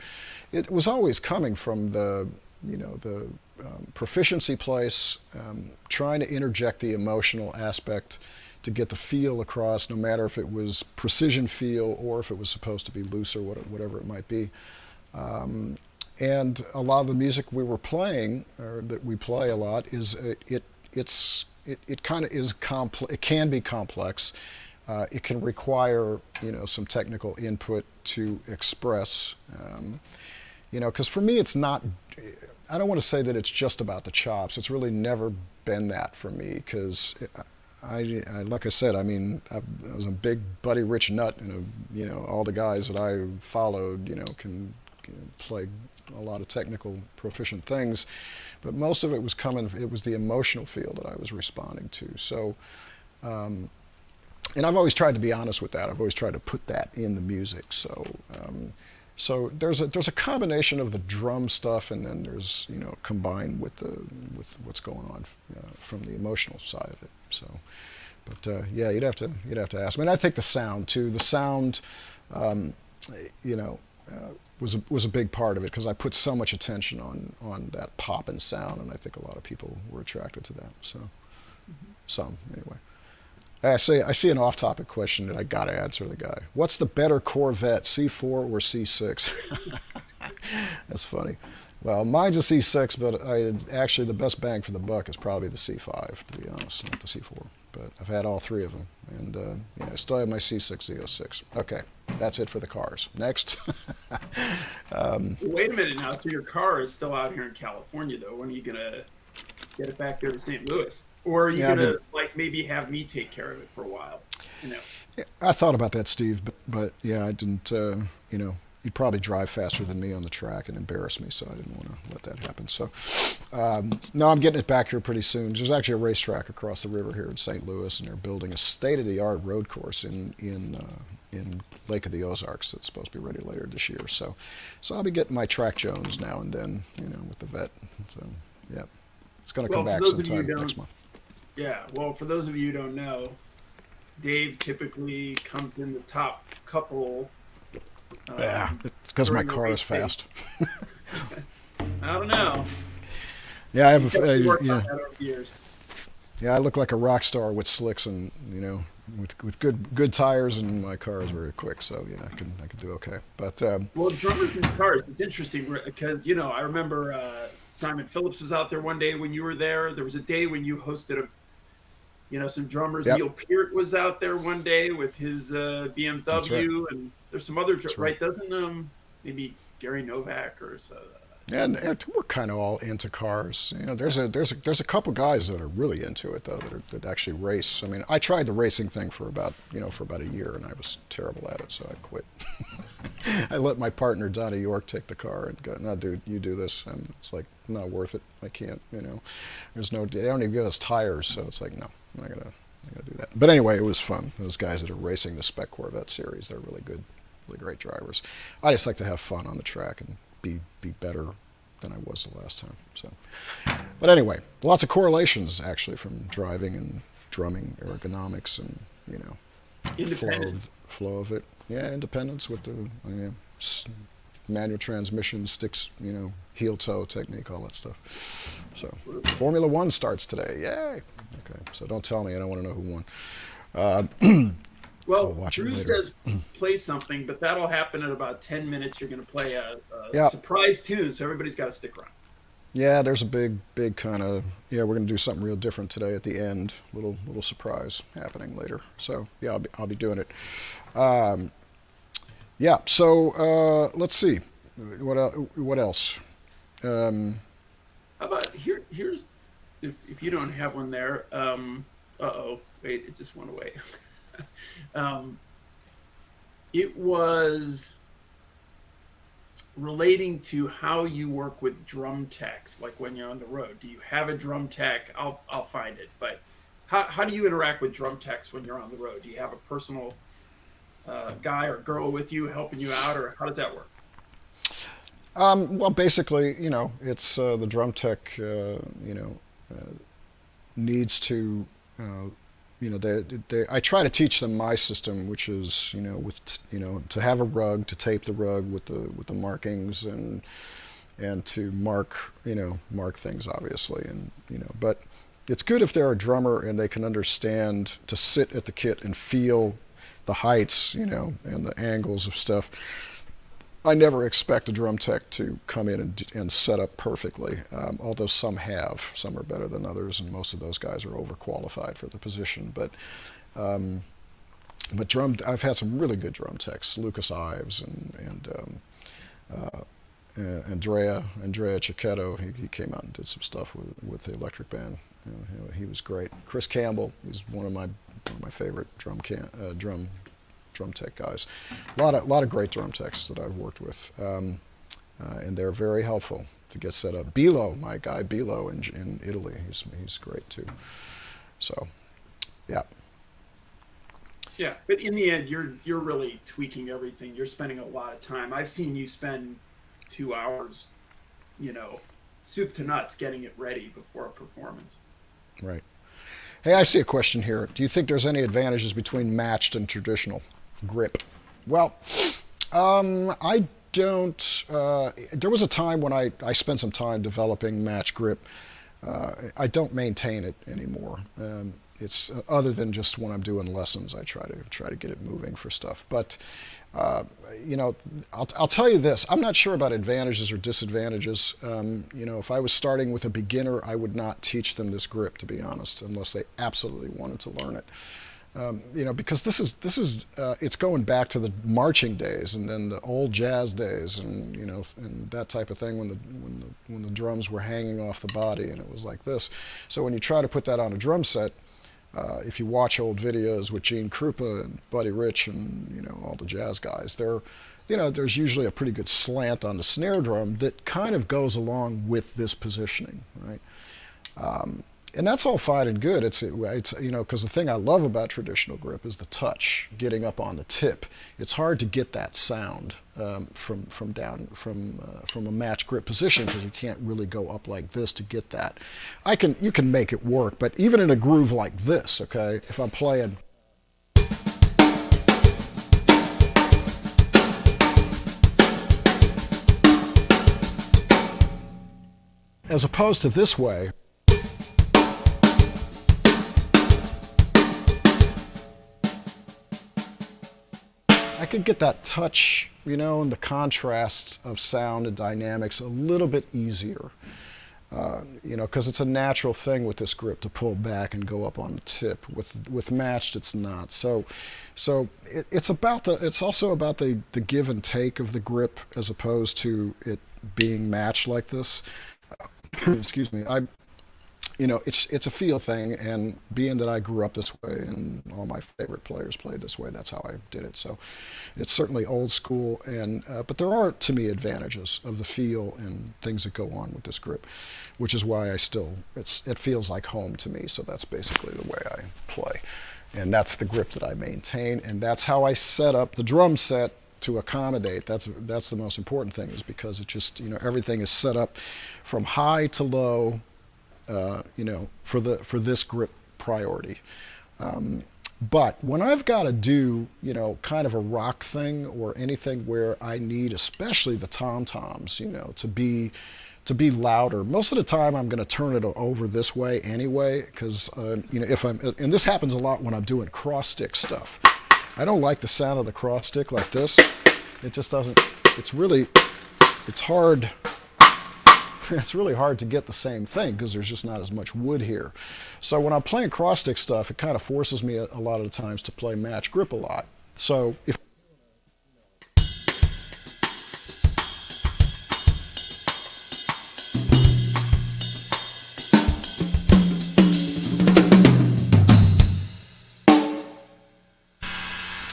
It was always coming from the proficiency place, trying to interject the emotional aspect to get the feel across, no matter if it was precision feel or if it was supposed to be loose or whatever it might be. And a lot of the music we were playing, or that we play a lot, is it kind of is complex. It can be complex. It can require some technical input to express. Because for me, it's not. I don't want to say that it's just about the chops. It's really never been that for me, because I like I said, I mean, I was a big Buddy Rich nut, and all the guys that I followed, can play a lot of technical proficient things, but most of it was it was the emotional feel that I was responding to. So, and I've always tried to be honest with that. I've always tried to put that in the music. So, so there's a combination of the drum stuff, and then there's combined with what's going on from the emotional side of it. So, but yeah, you'd have to ask. I mean, I think the sound too. The sound, was a big part of it, because I put so much attention on that pop and sound, and I think a lot of people were attracted to that. So, some anyway. I see an off-topic question that I got to answer the guy. What's the better Corvette, C4 or C6? That's funny. Well, mine's a C6, but actually the best bang for the buck is probably the C5, to be honest, not the C4. But I've had all three of them, and I still have my C6 Z06. Okay, that's it for the cars. Next. Wait a minute now. So your car is still out here in California, though. When are you gonna get it back there to St. Louis? Or are you gonna maybe have me take care of it for a while? Yeah, I thought about that, Steve, but yeah, I didn't. You'd probably drive faster than me on the track and embarrass me, so I didn't want to let that happen. So, no, I'm getting it back here pretty soon. There's actually a racetrack across the river here in St. Louis, and they're building a state-of-the-art road course in Lake of the Ozarks that's supposed to be ready later this year. So I'll be getting my track Jones now and then, with the vet. So, yeah, it's going to come back sometime next month. Yeah, well, for those of you who don't know, Dave typically comes in the top couple. Yeah, it's because my car is fast. I don't know. Yeah, I have Yeah, I look like a rock star with slicks and with good tires, and my car is very quick. So yeah, I can do okay. But well, drummers and cars, it's interesting because I remember Simon Phillips was out there one day when you were there. There was a day when you hosted some drummers. Yep. Neil Peart was out there one day with his BMW, right. And there's some other right. Doesn't maybe Gary Novak or so. And we're kind of all into cars. There's a couple guys that are really into it though, that actually race. I mean, I tried the racing thing for about a year, and I was terrible at it, so I quit. I let my partner Donnie York take the car and go, "No, dude, you do this." And it's like, not worth it. I can't. There's no. They don't even give us tires, so it's like, no, I'm not gonna do that. But anyway, it was fun. Those guys that are racing the Spec Corvette series, they're really good, really great drivers. I just like to have fun on the track and be better than I was the last time. So, but anyway, lots of correlations actually from driving and drumming, ergonomics, and flow of it. Yeah, independence with the manual transmission, sticks, heel toe technique, all that stuff. So, Formula One starts today. Yay! Okay, so don't tell me, I don't want to know who won. I'll Well, watch it Drew later. says play something, but that'll happen in about 10 minutes. You're going to play a Yeah, surprise tune, so everybody's got to stick around. yeah. There's a big kind of yeah. We're gonna do something real different today at the end. Little surprise happening later. So yeah, I'll be doing it. Um, yeah. So let's see. What else? Um, How about here's if you don't have one there. Uh-oh, wait, it just went away. um, it was relating to how you work with drum techs, like when you're on the road. Do you have a drum tech? I'll find it. But how do you interact with drum techs when you're on the road? Do you have a personal guy or girl with you helping you out, or how does that work? well, basically, it's the drum tech. Needs to I try to teach them my system, which is to have a rug, to tape the rug with the markings, and to mark things, obviously, and but it's good if they're a drummer and they can understand to sit at the kit and feel the heights, and the angles of stuff. I never expect a drum tech to come in and set up perfectly, although some have. Some are better than others, and most of those guys are overqualified for the position. But I've had some really good drum techs, Lucas Ives Andrea Cicchetto. He came out and did some stuff with the electric band. He was great. Chris Campbell, he's one of my favorite drum tech guys. A lot of great drum techs that I've worked with, and they're very helpful to get set up. Bilo, my guy Bilo in Italy, he's great too. So, yeah, Yeah, but in the end, you're really tweaking everything. You're spending a lot of time. I've seen you spend 2 hours, you know, soup to nuts getting it ready before a performance. right. Hey, I see a question here. Do you think there's any advantages between matched and traditional grip? Well, I don't. There was a time when I spent some time developing match grip. I don't maintain it anymore. It's other than just when I'm doing lessons, I try to get it moving for stuff. But uh, you know, I'll tell you this: I'm not sure about advantages or disadvantages. If I was starting with a beginner, I would not teach them this grip, to be honest, unless they absolutely wanted to learn it. Because this is it's going back to the marching days and then the old jazz days, and that type of thing when the drums were hanging off the body and it was like this. So when you try to put that on a drum set, if you watch old videos with Gene Krupa and Buddy Rich and all the jazz guys, there's usually a pretty good slant on the snare drum that kind of goes along with this positioning, right? And that's all fine and good. It's because the thing I love about traditional grip is the touch, getting up on the tip. It's hard to get that sound from a match grip position because you can't really go up like this to get that. You can make it work, but even in a groove like this, okay, if I'm playing. As opposed to this way, I could get that touch, and the contrasts of sound and dynamics a little bit easier, because it's a natural thing with this grip to pull back and go up on the tip. With matched, it's not. It's also about the give and take of the grip as opposed to it being matched like this. Excuse me. It's a feel thing, and being that I grew up this way and all my favorite players played this way, that's how I did it. So it's certainly old school, and but there are to me advantages of the feel and things that go on with this grip, which is why it feels like home to me. So that's basically the way I play, and that's the grip that I maintain, and that's how I set up the drum set to accommodate. That's the most important thing, is because it just everything is set up from high to low. For this grip priority. But when I've got to do, kind of a rock thing or anything where I need, especially the tom toms, to be louder. Most of the time I'm going to turn it over this way anyway, because if I'm, and this happens a lot when I'm doing cross stick stuff. I don't like the sound of the cross stick like this. It just doesn't, it's hard. It's really hard to get the same thing because there's just not as much wood here. So when I'm playing cross stick stuff, it kind of forces me a lot of the times to play match grip a lot. So if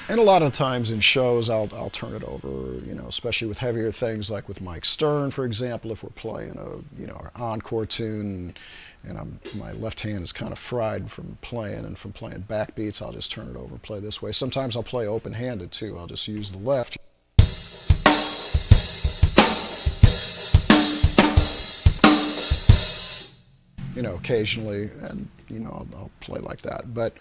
and a lot of times in shows, I'll turn it over, especially with heavier things like with Mike Stern, for example, if we're playing an encore tune and my left hand is kind of fried from playing and from playing backbeats, I'll just turn it over and play this way. Sometimes I'll play open-handed too. I'll just use the left. Occasionally, and I'll play like that. But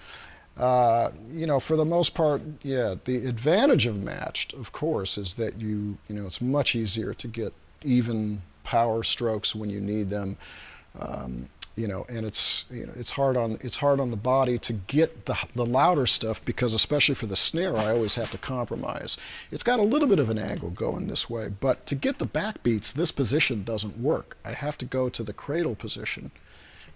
for the most part, yeah, the advantage of matched, of course, is that it's much easier to get even power strokes when you need them. And it's hard on the body to get the louder stuff, because especially for the snare, I always have to compromise. It's got a little bit of an angle going this way, but to get the backbeats, this position doesn't work. I have to go to the cradle position,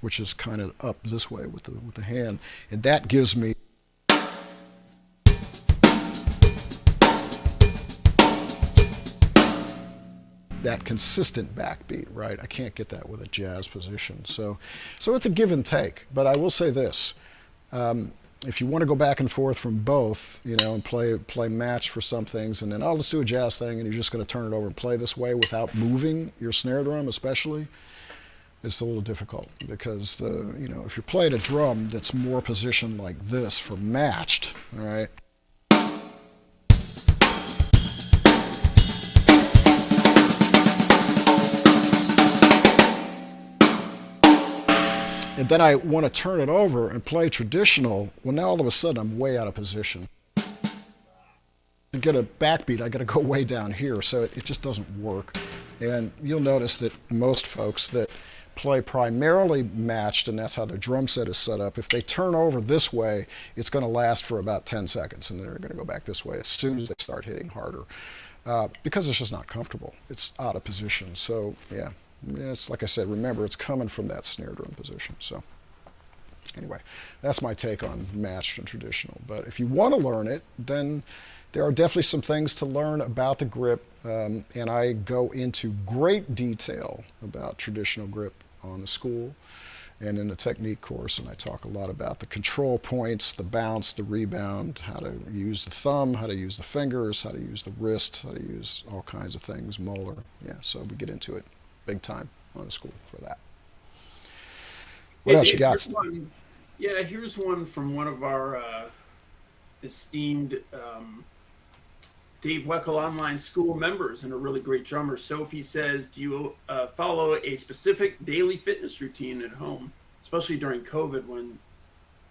which is kind of up this way with the hand, and that gives me that consistent backbeat, right? I can't get that with a jazz position. So it's a give and take. But I will say this: if you want to go back and forth from both, and play match for some things, and then I'll just do a jazz thing, and you're just going to turn it over and play this way without moving your snare drum, especially. It's a little difficult because if you're playing a drum that's more positioned like this for matched, all right. And then I want to turn it over and play traditional. Well, now all of a sudden I'm way out of position. To get a backbeat, I got to go way down here, so it just doesn't work. And you'll notice that most folks that play primarily matched, and that's how their drum set is set up, if they turn over this way, it's going to last for about 10 seconds, and they're going to go back this way as soon as they start hitting harder, because it's just not comfortable. It's out of position. So yeah, it's like I said, remember, it's coming from that snare drum position. So anyway, that's my take on matched and traditional. But if you want to learn it, then there are definitely some things to learn about the grip, and I go into great detail about traditional grip on the school and in the technique course, and I talk a lot about the control points, the bounce, the rebound, how to use the thumb, how to use the fingers, how to use the wrist, how to use all kinds of things, molar. Yeah, so we get into it big time on the school for that. What else you got? Here's one from one of our esteemed Dave Weckl online school members and a really great drummer. Sophie says, do you follow a specific daily fitness routine at home, especially during COVID when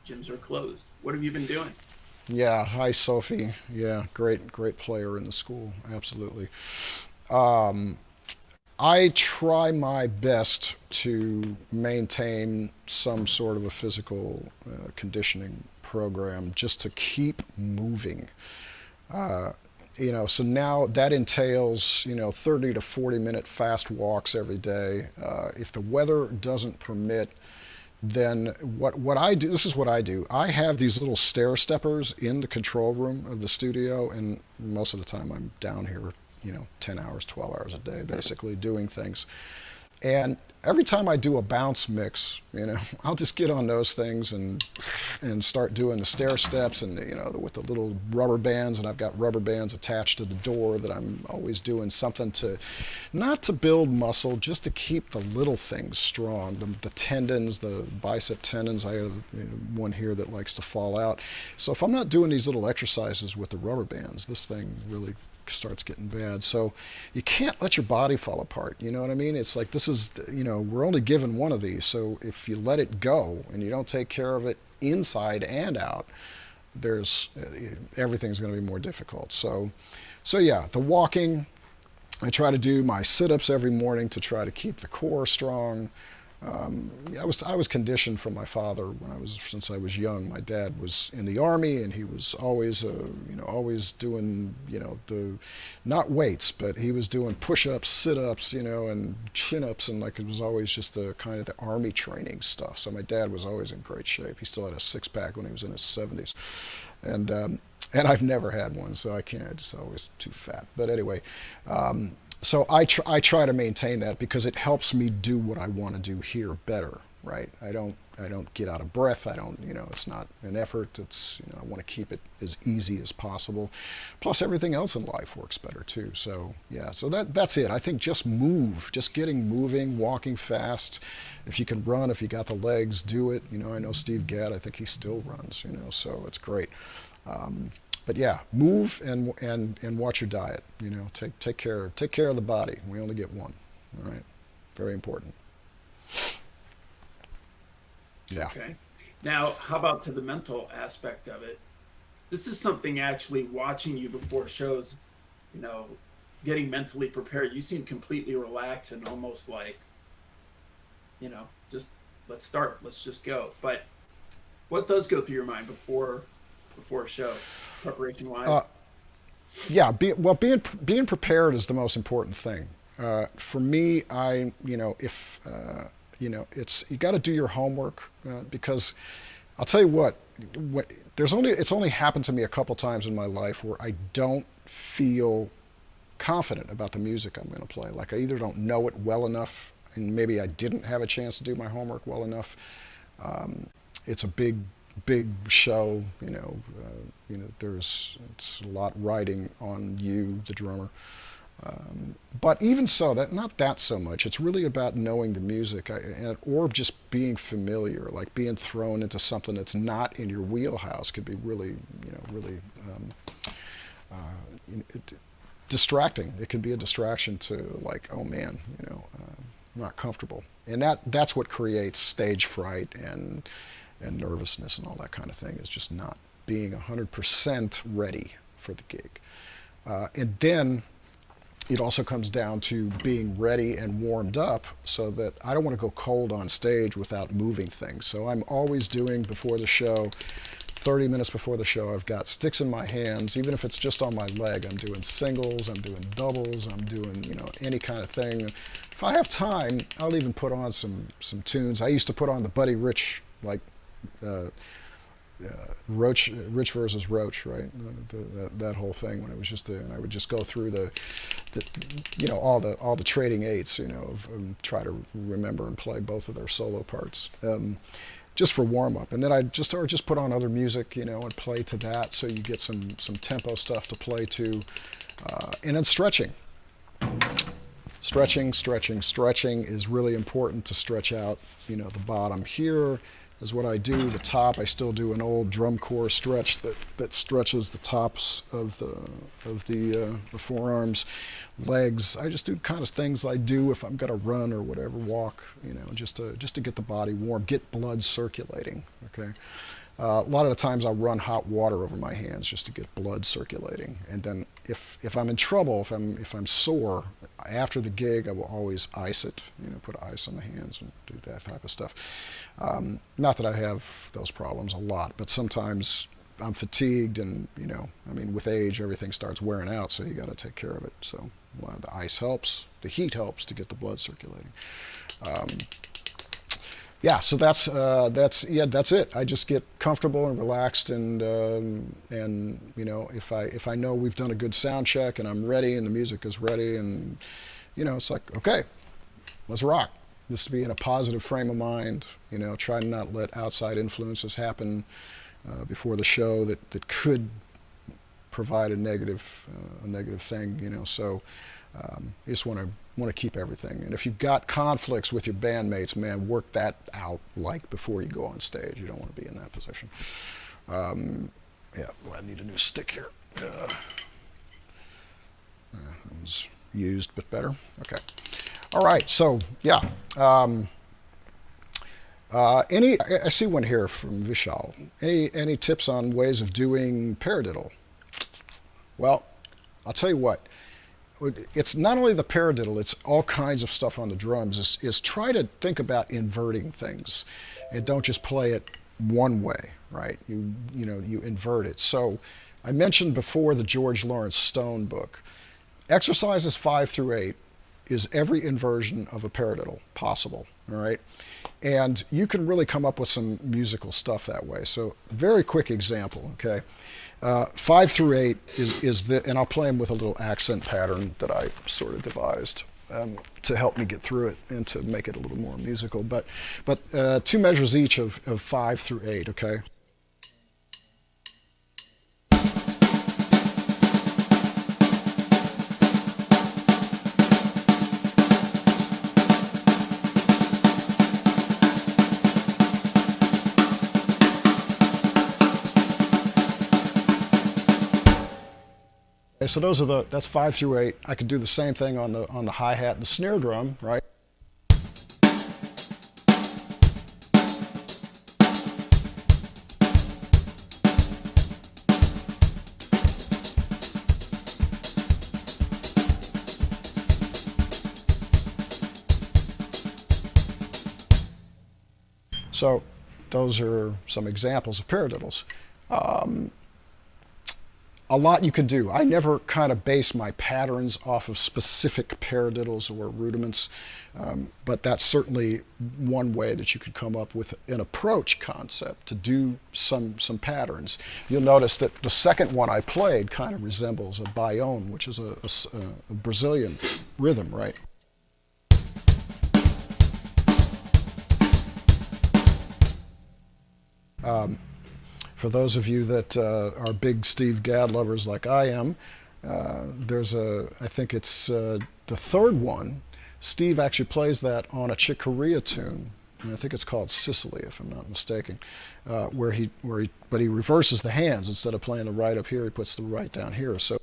gyms are closed? What have you been doing? Yeah, hi Sophie. Yeah, great player in the school, absolutely. I try my best to maintain some sort of a physical conditioning program just to keep moving. So now that entails, 30 to 40 minute fast walks every day. If the weather doesn't permit, then what I do, this is what I do. I have these little stair steppers in the control room of the studio, and most of the time I'm down here, 10 hours, 12 hours a day, basically doing things. And every time I do a bounce mix, I'll just get on those things and start doing the stair steps and, with the little rubber bands, and I've got rubber bands attached to the door that I'm always doing something to, not to build muscle, just to keep the little things strong, the tendons, the bicep tendons. I have one here that likes to fall out. So if I'm not doing these little exercises with the rubber bands, this thing really starts getting bad. So you can't let your body fall apart. You know what I mean? It's like, this is, we're only given one of these. So if you let it go and you don't take care of it inside and out, everything's going to be more difficult. So yeah, the walking, I try to do my sit-ups every morning to try to keep the core strong. I was conditioned from my father since I was young. My dad was in the army, and he was always always doing the not weights, but he was doing push-ups, sit-ups, and chin-ups, and like it was always just the kind of the army training stuff. So my dad was always in great shape. He still had a six-pack when he was in his 70s, and I've never had one, so I can't. It's always too fat. But anyway. So I try to maintain that because it helps me do what I want to do here better, right? I don't get out of breath. I don't, it's not an effort. It's, I want to keep it as easy as possible. Plus everything else in life works better too. So yeah, so that's it. I think just move, just getting moving, walking fast. If you can run, if you got the legs, do it. I know Steve Gadd, I think he still runs, so it's great. But yeah, move and watch your diet. Take care of the body. We only get one. All right, very important. Yeah. Okay. Now, how about to the mental aspect of it? This is something actually watching you before shows, you know, getting mentally prepared. You seem completely relaxed and almost like, just let's start, let's just go. But what does go through your mind before a show, preparation wise? Yeah, being prepared is the most important thing. For me, it's you got to do your homework because I'll tell you what, it's only happened to me a couple times in my life where I don't feel confident about the music I'm going to play. Like I either don't know it well enough, and maybe I didn't have a chance to do my homework well enough. It's a big show, it's a lot riding on you, the drummer. But even so, not that so much. It's really about knowing the music, or just being familiar, like being thrown into something that's not in your wheelhouse could be really, really distracting. It can be a distraction to like, oh man, I'm not comfortable, and that's what creates stage fright and nervousness and all that kind of thing, is just not being 100% ready for the gig. And then it also comes down to being ready and warmed up so that I don't want to go cold on stage without moving things. So I'm always doing before the show, 30 minutes before the show, I've got sticks in my hands, even if it's just on my leg. I'm doing singles, I'm doing doubles, I'm doing, any kind of thing. If I have time, I'll even put on some tunes. I used to put on the Buddy Rich, like, Roach, Rich versus Roach, right? That whole thing when it was just I would just go through the all the trading eights, try to remember and play both of their solo parts, just for warm up, and then I just put on other music, and play to that, so you get some tempo stuff to play to, and then stretching. Stretching is really important to stretch out, the bottom. Here is what I do. The top, I still do an old drum corps stretch that stretches the tops of the forearms, legs. I just do kind of things I do if I'm gonna run or whatever, walk, just to get the body warm, get blood circulating. Okay. A lot of the times I'll run hot water over my hands just to get blood circulating, and then if I'm in trouble, if I'm sore after the gig, I will always ice it. Put ice on the hands and do that type of stuff. Not that I have those problems a lot, but sometimes I'm fatigued, and with age, everything starts wearing out, so you got to take care of it. So the ice helps, the heat helps to get the blood circulating. Yeah, so that's it. I just get comfortable and relaxed, and if I know we've done a good sound check and I'm ready and the music is ready, and it's like, okay, let's rock. Just to be in a positive frame of mind, try to not let outside influences happen before the show that could provide a negative thing, So you just want to keep everything. And if you've got conflicts with your bandmates, man, work that out like before you go on stage. You don't want to be in that position. I need a new stick here. It was used, but better. Okay. All right. So yeah. I see one here from Vishal. Any tips on ways of doing paradiddle? Well, I'll tell you what. it's not only the paradiddle, it's all kinds of stuff on the drums, is try to think about inverting things and don't just play it one way, right? You invert it. So I mentioned before the George Lawrence Stone book. Exercises 5 through 8 is every inversion of a paradiddle possible, all right? And you can really come up with some musical stuff that way. So very quick example, okay? 5 through 8 is the, and I'll play them with a little accent pattern that I sort of devised to help me get through it and to make it a little more musical. But 2 measures each of 5 through 8, okay? So that's 5 through 8. I could do the same thing on the hi-hat and the snare drum, right? So those are some examples of paradiddles. A lot you can do. I never kind of base my patterns off of specific paradiddles or rudiments, but that's certainly one way that you can come up with an approach concept to do some patterns. You'll notice that the second one I played kind of resembles a baião, which is a Brazilian rhythm, right? For those of you that are big Steve Gadd lovers like I am, I think it's the third one. Steve actually plays that on a Chick Corea tune, and I think it's called Sicily, if I'm not mistaken, but he reverses the hands. Instead of playing the right up here, he puts the right down here. So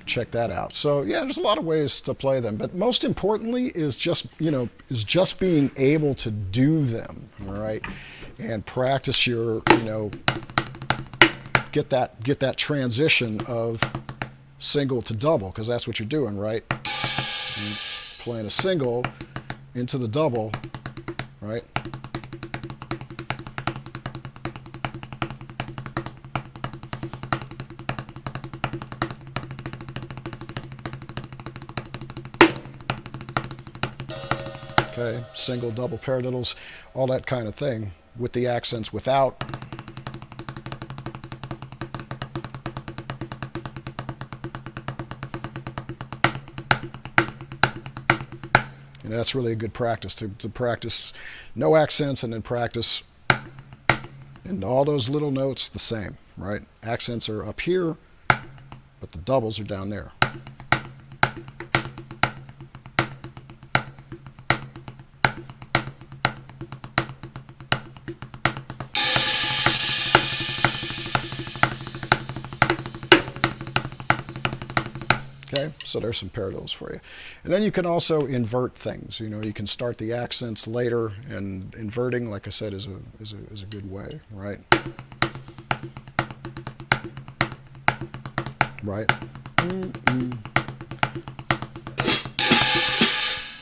check that out. So yeah, there's a lot of ways to play them, but most importantly is just being able to do them, all right, and practice your get that transition of single to double, because that's what you're doing, right? You're playing a single into the double, right? Okay, single, double paradiddles, all that kind of thing, with the accents without. And that's really a good practice, to practice no accents and then practice in all those little notes the same, right? Accents are up here, but the doubles are down there. Okay, so there's some paradiddles for you. And then you can also invert things. You can start the accents later, and inverting, like I said, is a good way, right? Right?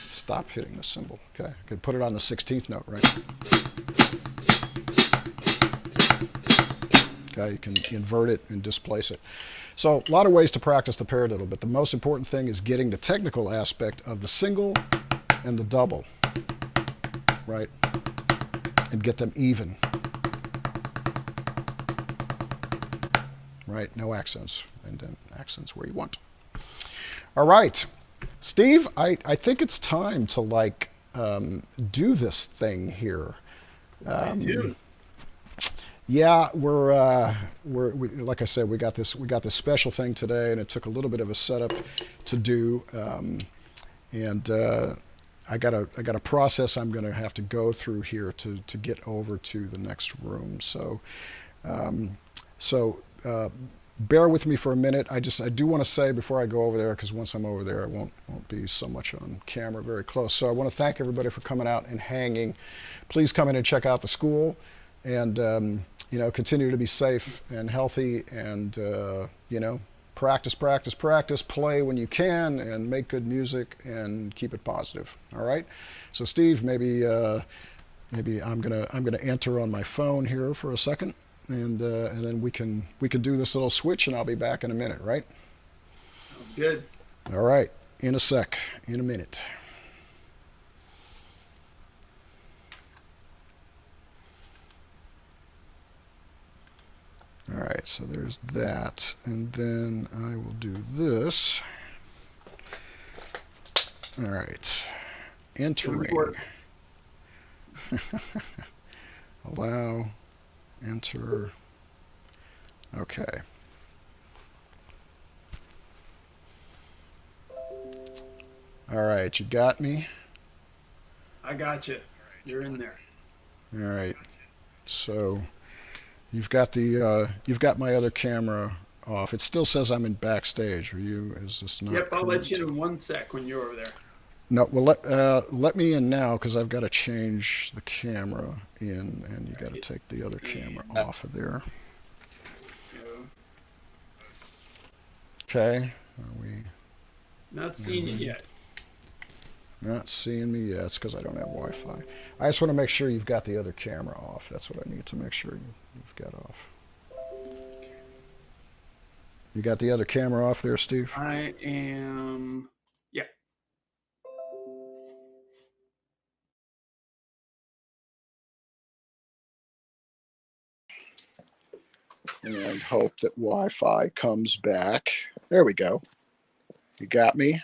Stop hitting the cymbal. Okay, I could put it on the 16th note, right? Okay, you can invert it and displace it. So a lot of ways to practice the paradiddle, but the most important thing is getting the technical aspect of the single and the double, right? And get them even, right? No accents, and then accents where you want. All right, Steve, I think it's time to do this thing here. Yeah, we like I said, we got this special thing today, and it took a little bit of a setup to do, and I got a process I'm going to have to go through here to get over to the next room. So bear with me for a minute. I do want to say before I go over there, because once I'm over there, I won't be so much on camera very close. So I want to thank everybody for coming out and hanging. Please come in and check out the school, and you know, continue to be safe and healthy, and you know, practice, practice, practice. Play when you can, and make good music, and keep it positive. All right. So Steve, maybe I'm gonna enter on my phone here for a second. And then we can do this little switch, and I'll be back in a minute, right? Sounds good. All right, in a minute. All right, so there's that, and then I will do this. All right, entering. Allow. Enter. Okay. All right, you got me? I got you. You're in there. All right. So you've got my other camera off. It still says I'm in backstage. Is this not Yep, I'll correct? let you in 1 sec when you're over there. No, well, let me in now, because I've got to change the camera in, and you got to take the other camera off of there. Okay. Are we Not seeing it yet. not seeing me yet? It's because I don't have Wi-Fi. I just want to make sure you've got the other camera off. That's what I need to make sure you've got off. You got the other camera off there, Steve? I am. Yeah. And hope that Wi-Fi comes back. There we go. You got me.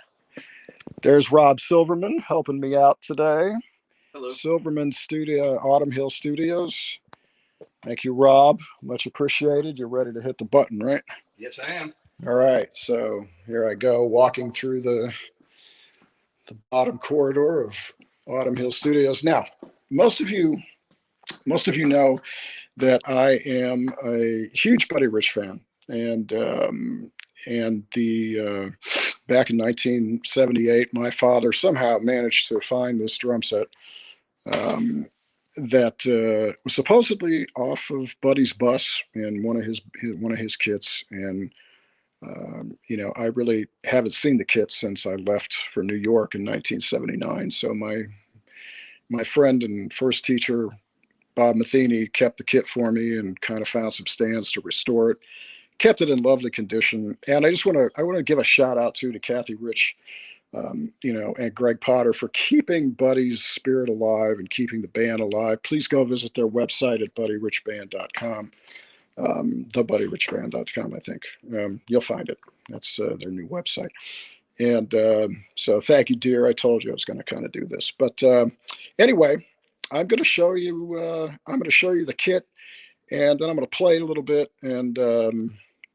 There's Rob Silverman helping me out today. Hello. Silverman Studio, Autumn Hill Studios. Thank you, Rob. Much appreciated. You're ready to hit the button, right? Yes, I am. All right. So here I go, walking through the bottom corridor of Autumn Hill Studios. Now, most of you know that I am a huge Buddy Rich fan, and the back in 1978, my father somehow managed to find this drum set that was supposedly off of Buddy's bus in one of his kits, and you know, I really haven't seen the kit since I left for New York in 1979. So my friend and first teacher, Bob Matheny, kept the kit for me and kind of found some stands to restore it. Kept it in lovely condition. And I want to give a shout out to Kathy Rich, you know, and Greg Potter for keeping Buddy's spirit alive and keeping the band alive. Please go visit their website at buddyrichband.com. TheBuddyRichBand.com, I think. You'll find it. That's their new website. And so thank you, dear. I told you I was going to kind of do this. But anyway, I'm going to show you the kit, and then I'm going to play it a little bit, and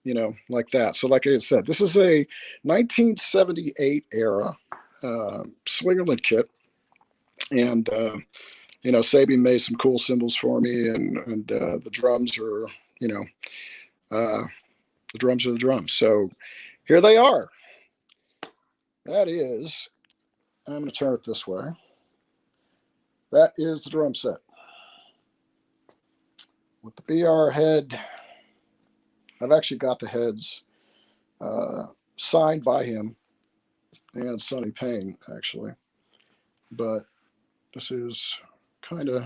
you know, like that. So like I said, this is a 1978 era Swingerland kit, and you know, Sabian made some cool cymbals for me, and the drums are, you know, the drums are the drums. So here they are. That is, I'm going to turn it this way. That is the drum set with the BR head. I've actually got the heads signed by him and Sonny Payne, actually. But this is kind of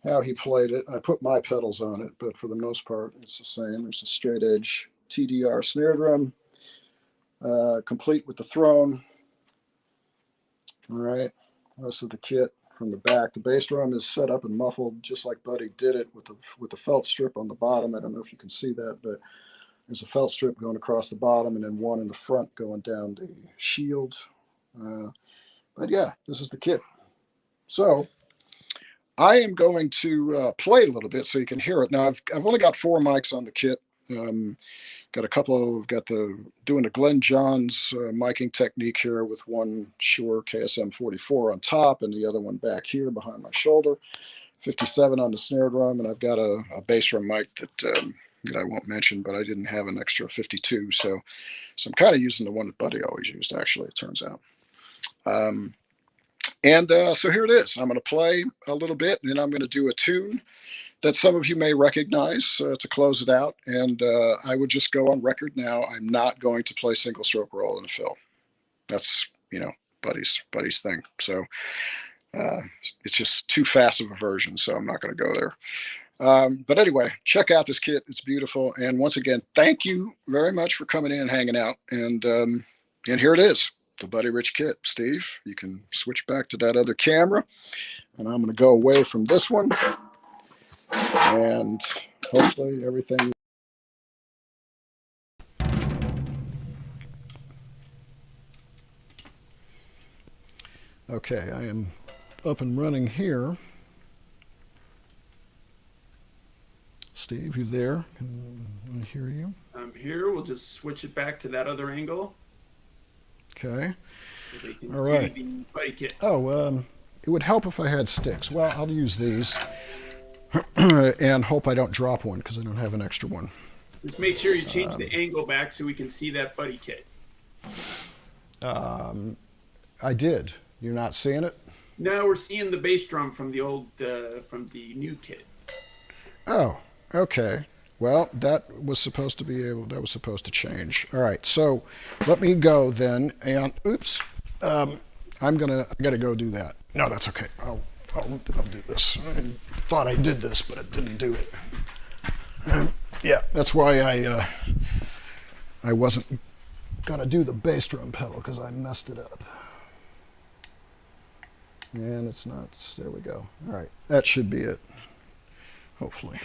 how he played it. I put my pedals on it, but for the most part, it's the same. There's a straight edge TDR snare drum, complete with the throne. All right, this is the kit from the back. The bass drum is set up and muffled just like Buddy did it with the felt strip on the bottom. I don't know if you can see that, but there's a felt strip going across the bottom and then one in the front going down the shield. But yeah, this is the kit. So I am going to play a little bit so you can hear it. Now I've only got 4 mics on the kit. Got a couple. Doing the Glenn Johns miking technique here with one Shure KSM 44 on top and the other one back here behind my shoulder. 57 on the snare drum, and I've got a bass drum mic that that I won't mention, but I didn't have an extra 52, so I'm kind of using the one that Buddy always used. Actually, it turns out. So here it is. I'm going to play a little bit, and then I'm going to do a tune that some of you may recognize to close it out. And I would just go on record now. I'm not going to play single stroke roll and fill. That's, Buddy's thing. So it's just too fast of a version, so I'm not going to go there. But anyway, check out this kit. It's beautiful. And once again, thank you very much for coming in and hanging out. And here it is, the Buddy Rich kit. Steve, you can switch back to that other camera. And I'm going to go away from this one. And hopefully everything. Okay, I am up and running here. Steve, you there? Can I hear you? I'm here. We'll just switch it back to that other angle. Okay. So they can All see right. the Buddy kit. Oh, it would help if I had sticks. Well, I'll use these and hope I don't drop one because I don't have an extra one. Just make sure you change the angle back so we can see that Buddy kit. I did. You're not seeing it? No, we're seeing the bass drum from the old, from the new kit. Oh, okay. Well, that was supposed to change. All right, so let me go then, and oops, I gotta go do that. No, that's okay. I'll do this. I thought I did this, but it didn't do it. Yeah, that's why I wasn't gonna do the bass drum pedal because I messed it up. And it's not. There we go. All right, that should be it. Hopefully.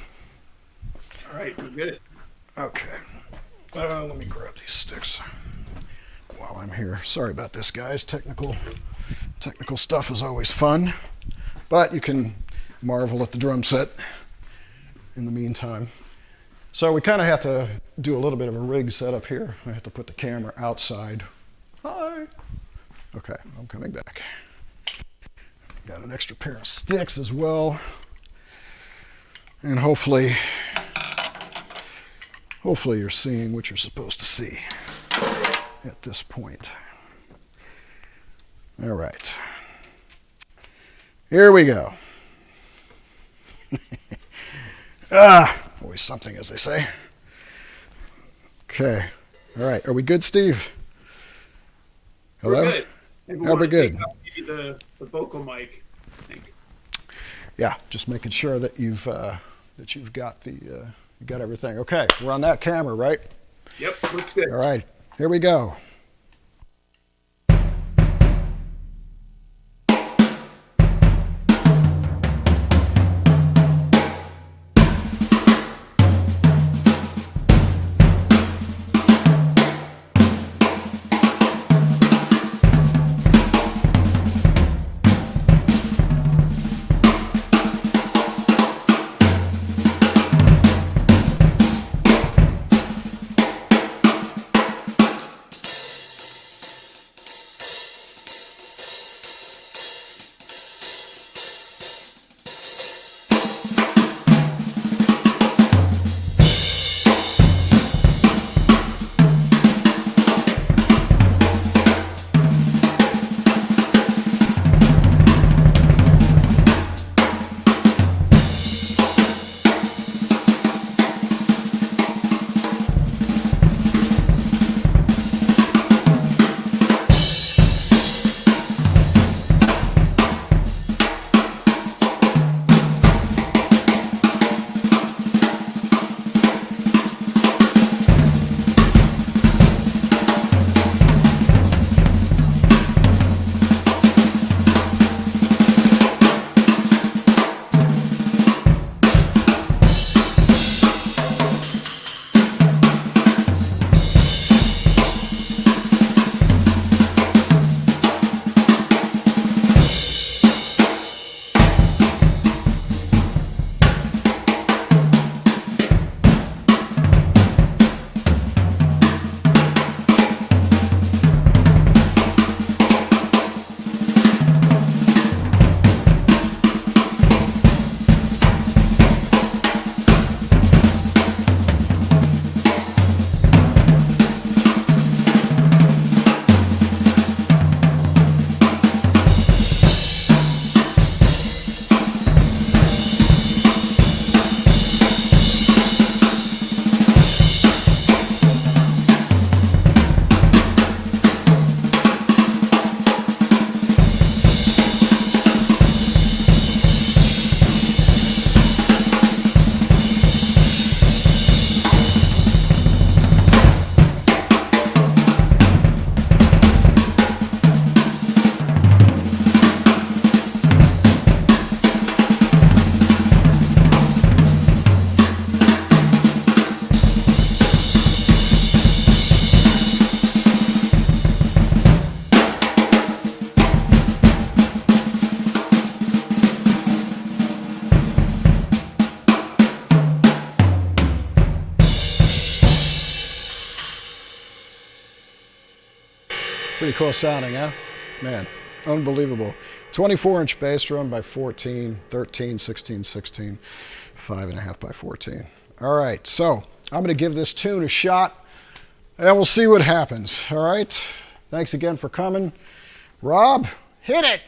All right, we're good. Okay. Let me grab these sticks while I'm here. Sorry about this, guys. Technical stuff is always fun, but you can marvel at the drum set in the meantime. So we kind of have to do a little bit of a rig setup here. I have to put the camera outside. Hi. Okay, I'm coming back. Got an extra pair of sticks as well. And hopefully you're seeing what you're supposed to see at this point. All right. Here we go. Always something, as they say. Okay. All right. Are we good, Steve? Hello? We're good. Maybe we Are we wanna good? take out maybe the vocal mic, I think. Yeah, just making sure that you've got you got everything. Okay, we're on that camera, right? Yep, looks good. All right, here we go. Pretty close sounding, huh? Man, unbelievable. 24-inch bass drum by 14, 13, 16, 16, 5.5 by 14. All right, so I'm going to give this tune a shot, and we'll see what happens. All right? Thanks again for coming. Rob, hit it!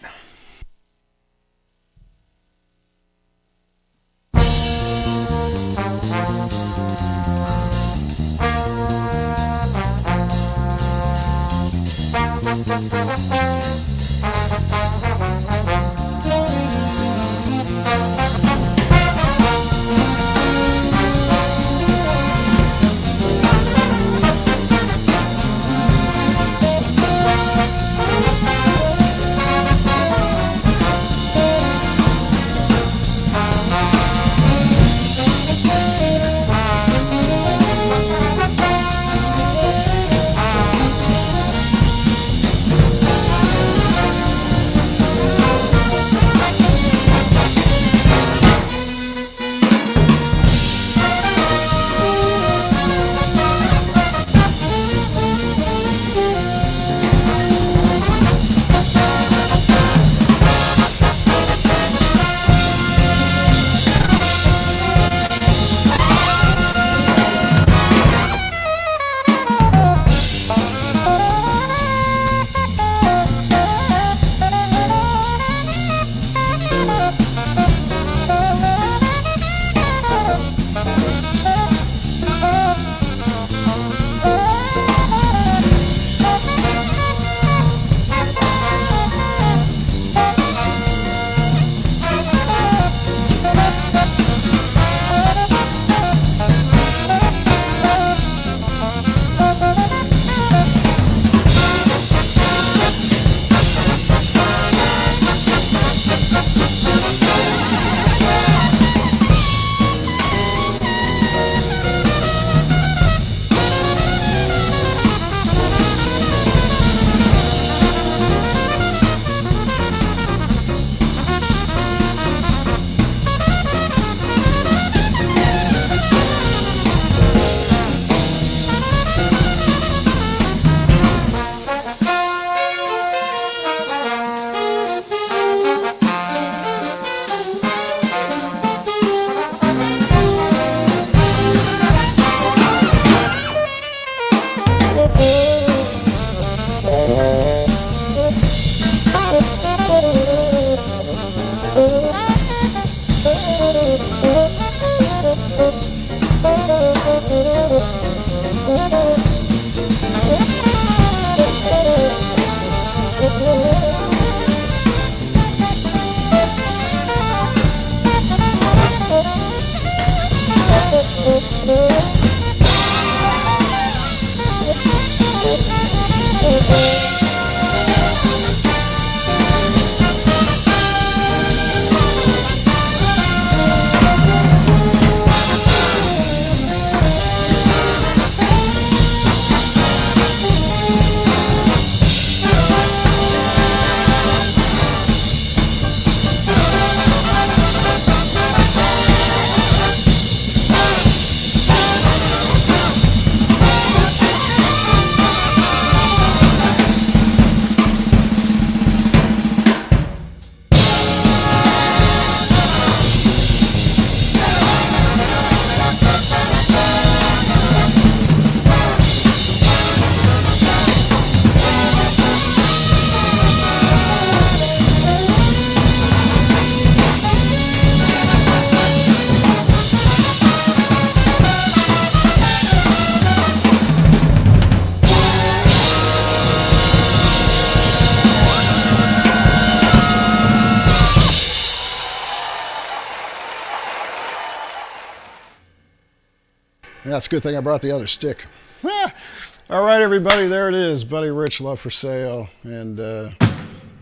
That's a good thing I brought the other stick. All right, everybody, there it is. Buddy Rich, Love for Sale, and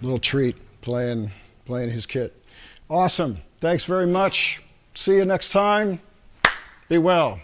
little treat playing his kit. Awesome. Thanks very much. See you next time. Be well.